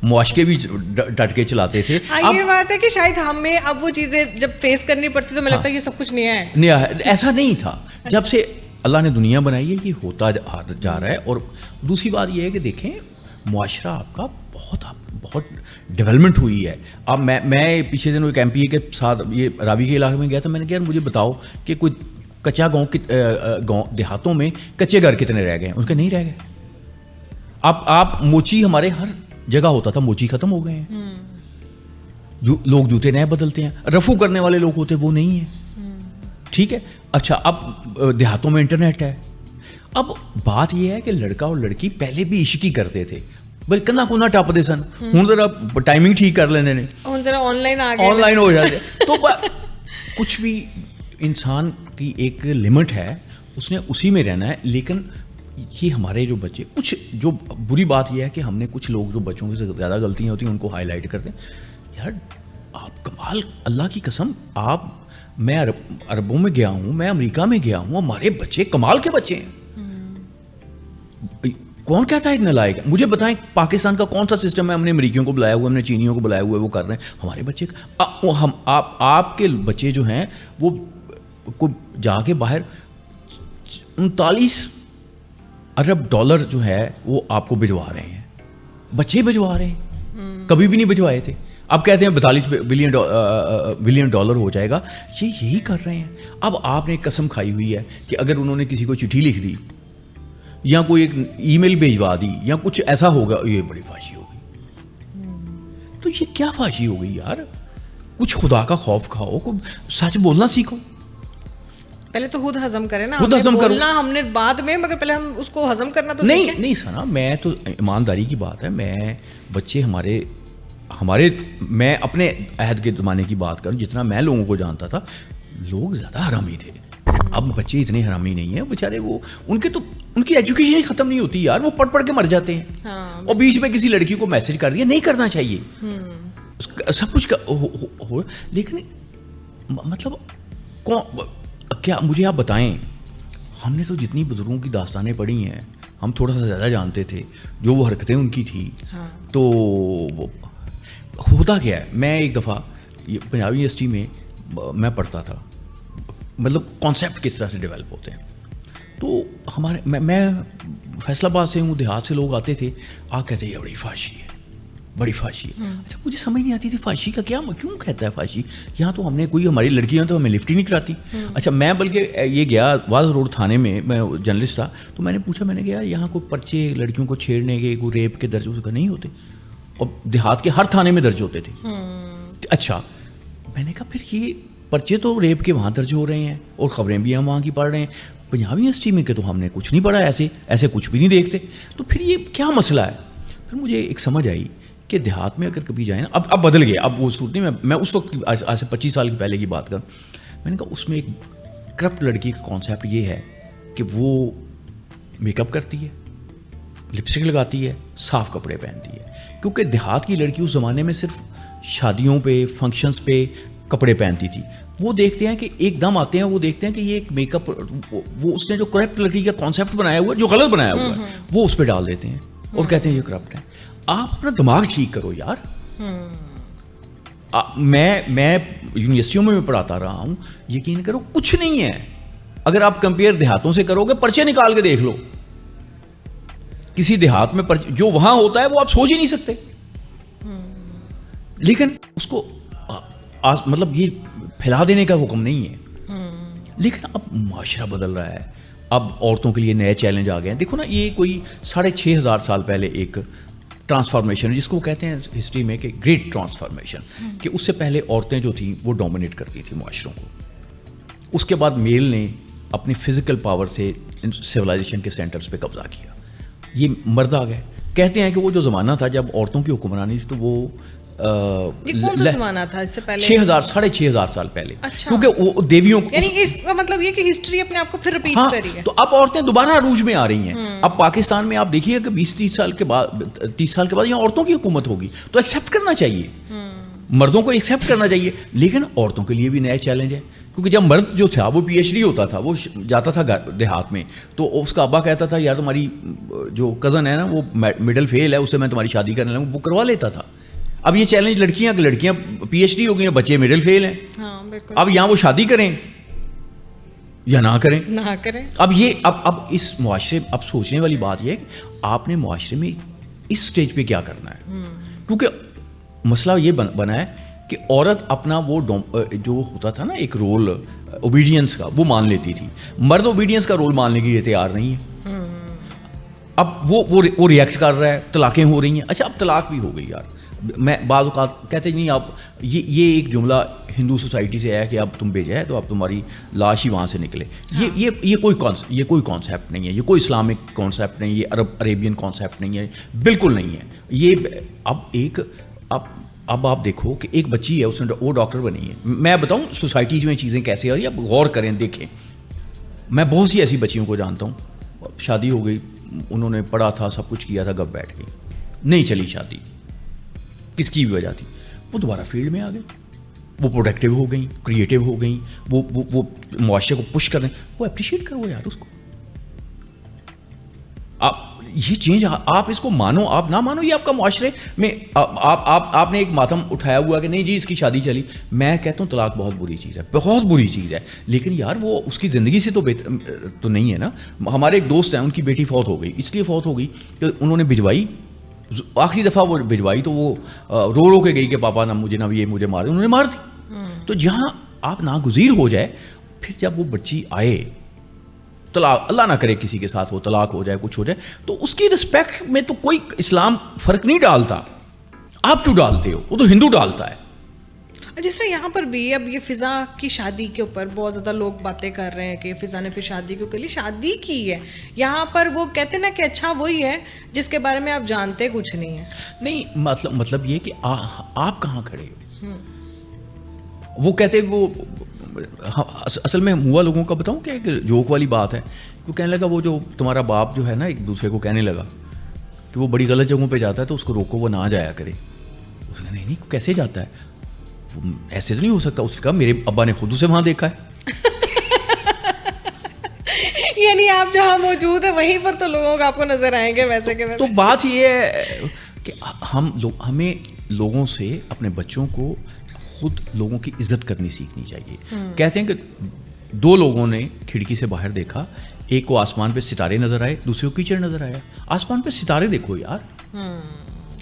معاشقے بھی ڈٹ کے چلاتے تھے. یہ بات ہے کہ شاید ہمیں اب وہ چیزیں جب فیس کرنی پڑتی تو مجھے لگتا ہے یہ سب کچھ نیا ہے. ایسا نہیں تھا. جب سے اللہ نے دنیا بنائی ہے یہ ہوتا جا رہا ہے. اور دوسری بات یہ ہے کہ دیکھیں معاشرہ آپ کا بہت ڈیولپمنٹ ہوئی ہے. اب میں پیچھے دنوں ایک ایم پی اے کے ساتھ یہ راوی کے علاقے میں گیا تھا. میں نے کہا مجھے بتاؤ کہ کوئی کچا گاؤں دیہاتوں میں کچے گھر کتنے رہ گئے ہیں. ان کے نہیں رہ گئے. آپ موچی ہمارے ہر جگہ ہوتا تھا, موچی ختم ہو گئے ہیں. لوگ جوتے نئے بدلتے ہیں, رفو کرنے والے لوگ ہوتے وہ نہیں ہیں. ٹھیک ہے, اچھا اب دیہاتوں میں انٹرنیٹ ہے. اب بات یہ ہے کہ لڑکا اور لڑکی پہلے بھی عشق ہی کرتے تھے, بلکہ کنا کونا ٹپتے سن. ہوں ذرا ٹائمنگ ٹھیک کر لینے نے, ذرا آن لائن ہو جاتے. تو کچھ بھی انسان کی ایک لمٹ ہے, اس نے اسی میں رہنا ہے. لیکن یہ ہمارے جو بچے, کچھ جو بری بات یہ ہے کہ ہم نے کچھ لوگ جو بچوں سے زیادہ غلطیاں ہوتی ہیں ان کو ہائی لائٹ کرتے ہیں. یار آپ کمال, اللہ کی قسم, میں عربوں میں گیا ہوں, میں امریکہ میں گیا ہوں, ہمارے بچے کمال کے بچے ہیں. کون کہتا ہے اتنا لائق؟ مجھے بتائیں پاکستان کا کون سا سسٹم ہے؟ ہم نے امریکیوں کو بلایا ہوا, ہم نے چینیوں کو بلایا ہوا ہے, وہ کر رہے ہیں. ہمارے بچے آپ کے بچے جو ہیں وہ جا کے باہر 39 ارب ڈالر جو ہے وہ آپ کو بھجوا رہے ہیں. بچے بھجوا رہے ہیں, کبھی بھی نہیں بھجوائے تھے. اب کہتے ہیں 42 بلین ڈالر ہو جائے گا. یہی کر رہے ہیں. اب آپ نے قسم کھائی ہوئی ہے کہ اگر انہوں نے کسی کو چٹھی لکھ دی یا کوئی ایک ای میل بھیجوا دی یا کچھ ایسا ہوگا, یہ بڑی فحاشی ہو گئی. تو یہ کیا فحاشی ہو گئی یار؟ کچھ خدا کا خوف کھاؤ, سچ بولنا سیکھو. پہلے تو خود ہضم کریں نا. خود ہضم کرو. ہم نے بعد میں, مگر پہلے ہم اس کو ہضم کرنا تو نہیں سنا. میں تو ایمانداری کی بات ہے, میں بچے ہمارے ہمارے میں اپنے عہد کے زمانے کی بات کروں, جتنا میں لوگوں کو جانتا تھا, لوگ زیادہ حرامی تھے. اب بچے اتنے حرامی نہیں ہیں بیچارے, وہ ان کی ایجوکیشن ہی ختم نہیں ہوتی یار, وہ پڑھ کے مر جاتے ہیں. اور بیچ میں کسی لڑکی کو میسج کر دیا, نہیں کرنا چاہیے, سب کچھ ہو, لیکن مطلب کیا مجھے آپ بتائیں, ہم نے تو جتنی بزرگوں کی داستانیں پڑھی ہیں, ہم تھوڑا سا زیادہ جانتے تھے جو وہ حرکتیں ان کی تھی. تو ہوتا کیا ہے, میں ایک دفعہ پنجاب یونیورسٹی میں میں پڑھتا تھا, مطلب کانسیپٹ کس طرح سے ڈیولپ ہوتے ہیں. تو ہمارے میں فیصل آباد سے ہوں, دیہات سے لوگ آتے تھے, کہتے ہیں یہ بڑی فحاشی ہے, بڑی فحاشی ہے. اچھا مجھے سمجھ نہیں آتی تھی فحاشی کا کیا, کیوں کہتا ہے فحاشی, یہاں تو ہم نے کوئی ہماری لڑکیاں تو ہمیں لفٹ ہی نہیں کراتی. اچھا میں بلکہ یہ گیا واز روڈ تھانے میں جرنلسٹ تھا, تو میں نے پوچھا, میں نے کہا یہاں کوئی پرچے لڑکیوں کو چھیڑنے کے, کوئی ریپ کے درج کا نہیں ہوتے؟ اور دیہات کے ہر تھانے میں درج ہوتے تھے. اچھا میں نے کہا پھر یہ پرچے تو ریپ کے وہاں درج ہو رہے ہیں اور خبریں بھی ہم وہاں کی پڑھ رہے ہیں, پنجاب یونیورسٹی میں کہ تو ہم نے کچھ نہیں پڑھا, ایسے کچھ بھی نہیں دیکھتے, تو پھر یہ کیا مسئلہ ہے؟ پھر مجھے ایک سمجھ آئی کہ دیہات میں اگر کبھی جائیں نا, اب بدل گیا, اب وہ صورت نہیں, میں اس وقت آج سے 25 سال کی پہلے کی بات کروں, میں نے کہا اس میں ایک کرپٹ لڑکی کا کانسیپٹ یہ ہے کہ وہ میک اپ کرتی ہے, لپسٹک لگاتی ہے, صاف کپڑے پہنتی ہے. کیونکہ دیہات کی لڑکی اس زمانے میں صرف شادیوں پہ, فنکشنز پہ کپڑے پہنتی تھی. وہ دیکھتے ہیں کہ ایک دم آتے ہیں, وہ دیکھتے ہیں کہ یہ ایک میک اپ, وہ اس نے جو کرپٹ لڑکی کا کانسیپٹ بنایا ہوا ہے, جو غلط بنایا ہوا ہے, وہ اس پہ ڈال دیتے ہیں اور کہتے ہیں یہ کرپٹ ہے. آپ اپنا دماغ ٹھیک کرو یار. میں یونیورسٹیوں میں پڑھاتا رہا ہوں, یقین کرو کچھ نہیں ہے. اگر آپ کمپیئر دیہاتوں سے کرو گے, پرچے نکال کے دیکھ لو, کسی دیہات میں جو وہاں ہوتا ہے وہ آپ سوچ ہی نہیں سکتے. لیکن اس کو مطلب یہ پھیلا دینے کا حکم نہیں ہے. لیکن اب معاشرہ بدل رہا ہے, اب عورتوں کے لیے نئے چیلنج آ گئے ہیں. دیکھو نا, یہ کوئی 6,500 سال پہلے ایک ٹرانسفارمیشن, جس کو کہتے ہیں ہسٹری میں کہ گریٹ ٹرانسفارمیشن, کہ اس سے پہلے عورتیں جو تھیں وہ ڈومینیٹ کرتی تھیں معاشروں کو. اس کے بعد میل نے اپنی فزیکل پاور سے سویلائزیشن کے سینٹرز پہ قبضہ کیا, یہ مرد آ گئے. کہتے ہیں کہ وہ جو زمانہ تھا جب عورتوں کی حکمرانی تھی, تو وہ کون سا زمانہ تھا اس سے پہلے؟ 6,500 سال پہلے. کیونکہ وہ دیویوں کو, یعنی اس کا مطلب یہ کہ ہسٹری اپنے آپ کو پھر ریپیٹ کری ہے. تو اب عورتیں دوبارہ عروج میں آ رہی ہیں. اب پاکستان میں آپ دیکھیے کہ 20-30 سال کے بعد 30 سال کے بعد یہاں عورتوں کی حکومت ہوگی, تو ایکسیپٹ کرنا چاہیے, مردوں کو ایکسیپٹ کرنا چاہیے. لیکن عورتوں کے لیے بھی نیا چیلنج ہے, کیونکہ جب مرد جو تھا وہ PhD ہوتا تھا, وہ جاتا تھا دیہات میں, تو اس کا ابا کہتا تھا یار تمہاری جو کزن ہے نا وہ مڈل فیل ہے, اس سے میں تمہاری شادی کرنے لگوں, وہ کروا لیتا تھا. اب یہ چیلنج لڑکیاں PhD ہو گئی ہیں, بچے مڈل فیل ہیں. اب یہاں وہ شادی کریں یا نہ کریں. اب یہ اب اس معاشرے, اب سوچنے والی بات یہ ہے کہ آپ نے معاشرے میں اس سٹیج پہ کیا کرنا ہے. کیونکہ مسئلہ یہ بنا ہے کہ عورت اپنا وہ جو ہوتا تھا نا ایک رول اوبیڈینس کا, وہ مان لیتی تھی. مرد اوبیڈینس کا رول ماننے کے لیے تیار نہیں ہے. اب وہ ریئیکٹ کر رہا ہے, طلاقیں ہو رہی ہیں. اچھا اب طلاق بھی ہو گئی یار, میں بعض اوقات کہتے نہیں آپ یہ ایک جملہ ہندو سوسائٹی سے ہے کہ اب تم بھیجا ہے تو اب تمہاری لاش ہی وہاں سے نکلے. یہ کوئی کانسیپٹ نہیں ہے, یہ کوئی اسلامک کانسیپٹ نہیں, یہ عربین کانسیپٹ نہیں ہے, بالکل نہیں ہے. یہ اب آپ دیکھو کہ ایک بچی ہے, اس نے وہ ڈاکٹر بنی ہے. میں بتاؤں سوسائٹی میں چیزیں کیسے آ رہی ہیں, اب غور کریں, دیکھیں. میں بہت سی ایسی بچیوں کو جانتا ہوں, شادی ہو گئی, انہوں نے پڑھا تھا, سب کچھ کیا تھا, گھر بیٹھ گئی, نہیں چلی شادی, کس کی بھی وجہ تھی, وہ دوبارہ فیلڈ میں آ گئی, وہ پروڈکٹیو ہو گئیں, کریٹیو ہو گئیں, وہ معاشرے کو پش کر رہے ہیں. وہ اپریشیٹ کرو یار اس کو. آپ یہ چینج, آپ اس کو مانو, آپ نہ مانو, یہ آپ کا معاشرے میں آپ نے ایک ماتم اٹھایا ہوا کہ نہیں جی اس کی شادی چلی. میں کہتا ہوں طلاق بہت بری چیز ہے, بہت بری چیز ہے, لیکن یار وہ اس کی زندگی سے تو نہیں ہے نا. ہمارے ایک دوست ہیں, ان کی بیٹی فوت ہو گئی, اس لیے فوت ہو گئی کہ انہوں نے بھجوائی, آخری دفعہ وہ بھجوائی تو وہ رو کے گئی کہ پاپا نہ مجھے مجھے مار, انہوں نے مار دی. تو جہاں آپ ناگزیر ہو جائے, پھر جب وہ بچی آئے, طلاق اللہ نہ کرے کسی کے ساتھ وہ طلاق ہو جائے, کچھ ہو جائے, تو اس کی رسپیکٹ میں تو کوئی اسلام فرق نہیں ڈالتا. آپ کیوں ڈالتے ہو, وہ تو ہندو ڈالتا ہے. جس طرح یہاں پر بھی اب یہ فضا کی شادی کے اوپر بہت زیادہ لوگ باتیں کر رہے ہیں کہ فضا نے پھر شادی کیوں کری. شادی کی ہے یہاں پر, وہ کہتے ہیں نا کہ اچھا وہی ہے جس کے بارے میں آپ جانتے کچھ نہیں ہیں. نہیں مطلب یہ کہ آپ کہاں کھڑے ہو. وہ کہتے وہ اصل میں ہوا لوگوں کا بتاؤں کہ ایک جوک والی بات ہے. وہ کہنے لگا وہ جو تمہارا باپ جو ہے نا ایک دوسرے کو کہنے لگا کہ وہ بڑی غلط جگہوں پہ جاتا ہے تو اس کو روکو وہ نہ جایا کرے. اس نے کہا نہیں کیسے جاتا ہے, ایسے تو نہیں ہو سکتا. اس نے کہا میرے ابا نے خود اسے وہاں دیکھا ہے. یعنی آپ جہاں موجود ہیں وہیں پر تو لوگوں کو آپ کو نظر آئیں گے ویسے کہ تو بات یہ ہے کہ ہمیں لوگوں سے اپنے بچوں کو خود لوگوں کی عزت کرنی سیکھنی چاہیے. کہتے ہیں کہ دو لوگوں نے کھڑکی سے باہر دیکھا, ایک کو آسمان پہ ستارے نظر آئے, دوسرے کو کیچڑ نظر آیا. آسمان پہ ستارے دیکھو یار,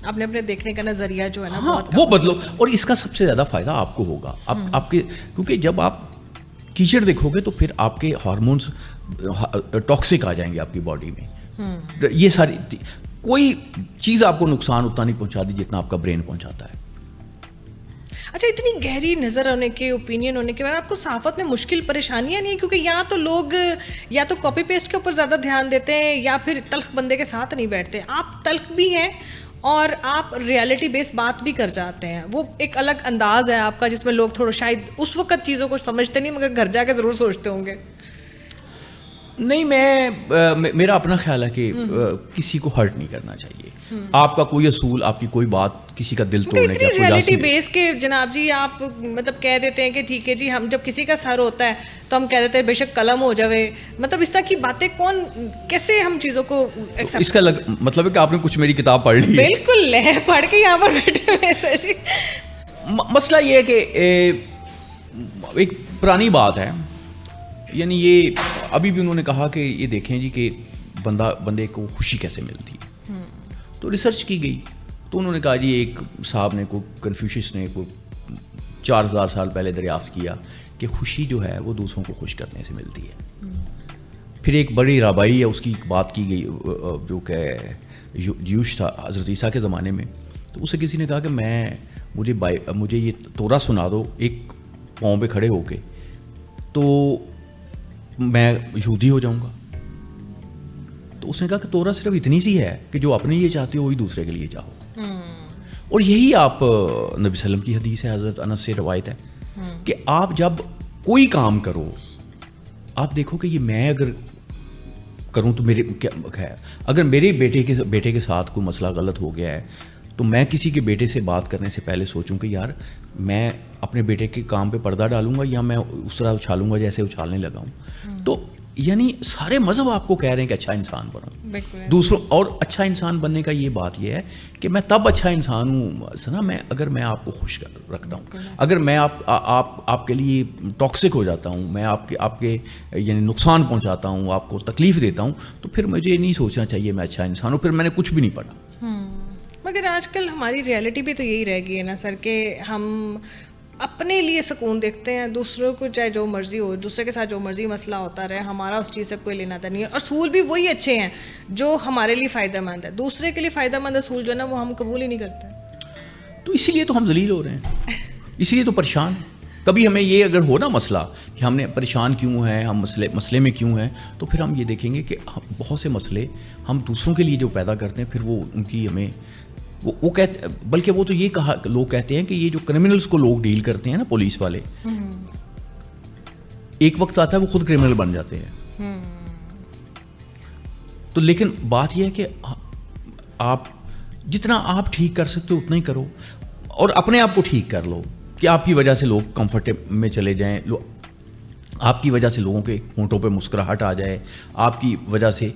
اپنے دیکھنے کا نظریہ جو ہے نا وہ بدلو, اور اس کا سب سے زیادہ فائدہ آپ کو ہوگا. آپ کے کیونکہ جب آپ کیچڑ دیکھو گے تو پھر آپ کے ہارمونس ٹاکسک آ جائیں گے آپ کی باڈی میں. یہ ساری کوئی چیز آپ کو نقصان اتنا نہیں پہنچاتی جتنا آپ کا برین پہنچاتا ہے. اچھا, اتنی گہری نظر ہونے کے اوپینین ہونے کے بعد آپ کو صحافت میں مشکل پریشانیاں نہیں ہیں؟ کیونکہ یہاں تو لوگ یا تو کاپی پیسٹ کے اوپر زیادہ دھیان دیتے ہیں یا پھر تلخ بندے کے ساتھ نہیں بیٹھتے. آپ تلخ بھی ہیں اور آپ ریالٹی بیس بات بھی کر جاتے ہیں. وہ ایک الگ انداز ہے آپ کا جس میں لوگ تھوڑا شاید اس وقت چیزوں کو سمجھتے نہیں مگر گھر جا کے ضرور سوچتے ہوں گے. نہیں, میرا اپنا خیال ہے کہ کسی کو ہرٹ نہیں کرنا چاہیے. آپ کا کوئی اصول, آپ کی کوئی بات کسی کا دل توڑنے کا ریالٹی بیس کے جناب جی آپ مطلب کہہ دیتے ہیں کہ ٹھیک ہے جی ہم جب کسی کا سر ہوتا ہے تو ہم کہہ دیتے ہیں بے شک قلم ہو جاوے. مطلب اس طرح کی باتیں کون کیسے ہم چیزوں کو اس کا مطلب ہے کہ آپ نے کچھ میری کتاب پڑھ لی. بالکل ہے, پڑھ کے یہاں پر بیٹھے ہوئے سر جی. مسئلہ یہ ہے کہ ایک پرانی بات ہے, یعنی یہ ابھی بھی انہوں نے کہا کہ یہ دیکھیں جی کہ بندے کو خوشی کیسے ملتی ہے. تو ریسرچ کی گئی تو انہوں نے کہا جی ایک صاحب نے کنفیوشس نے 4000 سال پہلے دریافت کیا کہ خوشی جو ہے وہ دوسروں کو خوش کرنے سے ملتی ہے. پھر ایک بڑی رابائی ہے, اس کی بات کی گئی جو کہ جیوش تھا حضرت عیسیٰ کے زمانے میں. تو اسے کسی نے کہا کہ مجھے یہ تورا سنا دو ایک پاؤں پہ کھڑے ہو کے تو میں یہودی ہو جاؤں گا. تو اس نے کہا کہ تورا صرف اتنی سی ہے کہ جو اپنے لیے چاہتے ہو وہی دوسرے کے لیے چاہو. اور یہی آپ نبی وسلم کی حدیث ہے, حضرت انس سے روایت ہے کہ آپ جب کوئی کام کرو آپ دیکھو کہ یہ میں اگر کروں تو میرے کیا ہے. اگر میرے بیٹے کے ساتھ کوئی مسئلہ غلط ہو گیا ہے تو میں کسی کے بیٹے سے بات کرنے سے پہلے سوچوں کہ یار میں اپنے بیٹے کے کام پہ پردہ ڈالوں گا یا میں اس طرح اچھالوں گا جیسے اچھالنے لگا ہوں. تو یعنی سارے مذہب آپ کو کہہ رہے ہیں کہ اچھا انسان بنو دوسروں, اور اچھا انسان بننے کا یہ بات یہ ہے کہ میں تب اچھا انسان ہوں سنا اگر میں آپ کو خوش رکھتا ہوں. اگر میں آپ کے لیے ٹاکسک ہو جاتا ہوں, میں آپ کے یعنی نقصان پہنچاتا ہوں, آپ کو تکلیف دیتا ہوں, تو پھر مجھے نہیں سوچنا چاہیے میں اچھا انسان ہوں, پھر میں نے کچھ بھی نہیں پڑھا. مگر آج کل ہماری ریالٹی بھی تو یہی رہ گئی ہے نا سر کہ ہم اپنے لیے سکون دیکھتے ہیں, دوسروں کو چاہے جو مرضی ہو, دوسرے کے ساتھ جو مرضی مسئلہ ہوتا رہے, ہمارا اس چیز سے کوئی لینا تھا نہیں ہے. اصول بھی وہی اچھے ہیں جو ہمارے لیے فائدہ مند ہے, دوسرے کے لیے فائدہ مند اصول جو ہے نا وہ ہم قبول ہی نہیں کرتے. تو اسی لیے تو ہم ذلیل ہو رہے ہیں, اسی لیے تو پریشان. کبھی ہمیں یہ اگر ہو نا مسئلہ کہ ہم نے پریشان کیوں ہیں, ہم مسئلے میں کیوں ہیں, تو پھر ہم یہ دیکھیں گے کہ بہت سے مسئلے ہم دوسروں کے لیے جو پیدا کرتے ہیں پھر وہ ان کی ہمیں وہ کہتے, بلکہ وہ تو یہ کہا لوگ کہتے ہیں کہ یہ جو کرمنلز کو لوگ ڈیل کرتے ہیں نا پولیس والے, ایک وقت آتا ہے وہ خود کرمنل بن جاتے ہیں. تو لیکن بات یہ ہے کہ آپ جتنا آپ ٹھیک کر سکتے ہو اتنا ہی کرو, اور اپنے آپ کو ٹھیک کر لو کہ آپ کی وجہ سے لوگ کمفرٹ میں چلے جائیں, آپ کی وجہ سے لوگوں کے ہونٹوں پہ مسکراہٹ آ جائے, آپ کی وجہ سے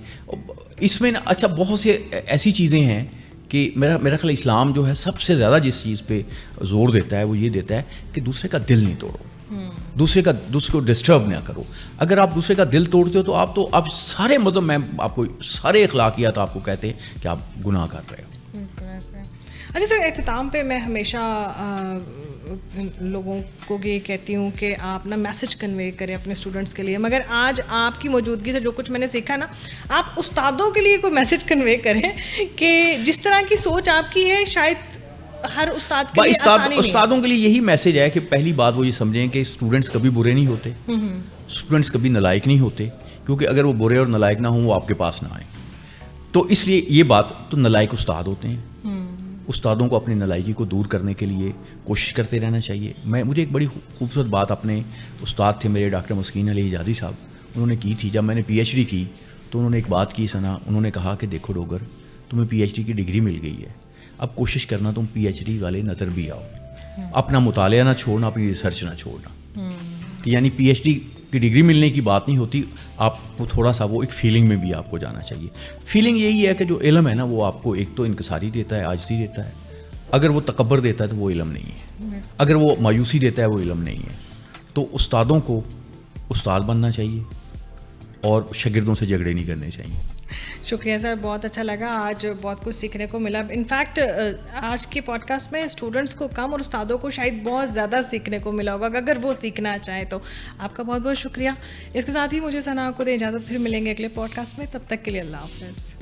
اس میں اچھا بہت سے ایسی چیزیں ہیں کہ میرا خیال اسلام جو ہے سب سے زیادہ جس چیز پہ زور دیتا ہے وہ یہ دیتا ہے کہ دوسرے کا دل نہیں توڑو, دوسرے کو ڈسٹرب نہ کرو. اگر آپ دوسرے کا دل توڑتے ہو تو آپ سارے مذہب میں آپ کو سارے اخلاقیات آپ کو کہتے ہیں کہ آپ گناہ کر رہے ہو. اچھا سر, اختتام پہ میں ہمیشہ لوگوں کو یہ کہتی ہوں کہ آپ نا میسج کنوے کریں اپنے اسٹوڈنٹس کے لیے, مگر آج آپ کی موجودگی سے جو کچھ میں نے سیکھا نا, آپ استادوں کے لیے کوئی میسج کنوے کریں کہ جس طرح کی سوچ آپ کی ہے شاید ہر استاد کے لیے آسانی نہیں ہے. استادوں کے لیے یہی میسج ہے کہ پہلی بات وہ یہ سمجھیں کہ اسٹوڈنٹس کبھی برے نہیں ہوتے, اسٹوڈنٹس کبھی نالائق نہیں ہوتے, کیونکہ اگر وہ برے اور نالائق نہ ہوں وہ آپ کے پاس نہ آئیں. تو اس لیے یہ بات تو نالائق استاد ہوتے ہیں, استادوں کو اپنی نالائکی کو دور کرنے کے لیے کوشش کرتے رہنا چاہیے. مجھے ایک بڑی خوبصورت بات اپنے استاد تھے میرے ڈاکٹر مسکین علی حجازی صاحب, انہوں نے کی تھی جب میں نے پی ایچ ڈی کی, تو انہوں نے ایک بات کی سنا, انہوں نے کہا کہ دیکھو ڈوگر تمہیں پی ایچ ڈی کی ڈگری مل گئی ہے, اب کوشش کرنا تم پی ایچ ڈی والے نظر بھی آؤ, اپنا مطالعہ نہ چھوڑنا, اپنی ریسرچ نہ چھوڑنا. کہ یعنی پی ایچ ڈی کی ڈگری ملنے کی بات نہیں ہوتی, آپ کو تھوڑا سا وہ ایک فیلنگ میں بھی آپ کو جانا چاہیے. فیلنگ یہی ہے کہ جو علم ہے نا وہ آپ کو ایک تو انکساری دیتا ہے, عاجزی دیتا ہے. اگر وہ تکبر دیتا ہے تو وہ علم نہیں ہے, اگر وہ مایوسی دیتا ہے وہ علم نہیں ہے. تو استادوں کو استاد بننا چاہیے اور شاگردوں سے جھگڑے نہیں کرنے چاہیے. شکریہ سر, بہت اچھا لگا, آج بہت کچھ سیکھنے کو ملا. انفیکٹ آج کے پوڈ کاسٹ میں اسٹوڈنٹس کو کم اور استادوں کو شاید بہت زیادہ سیکھنے کو ملا ہوگا اگر وہ سیکھنا چاہیں تو. آپ کا بہت بہت شکریہ. اس کے ساتھ ہی مجھے ثنا کو دیں اجازت, پھر ملیں گے اگلے پوڈ کاسٹ میں, تب تک کے لیے اللہ حافظ.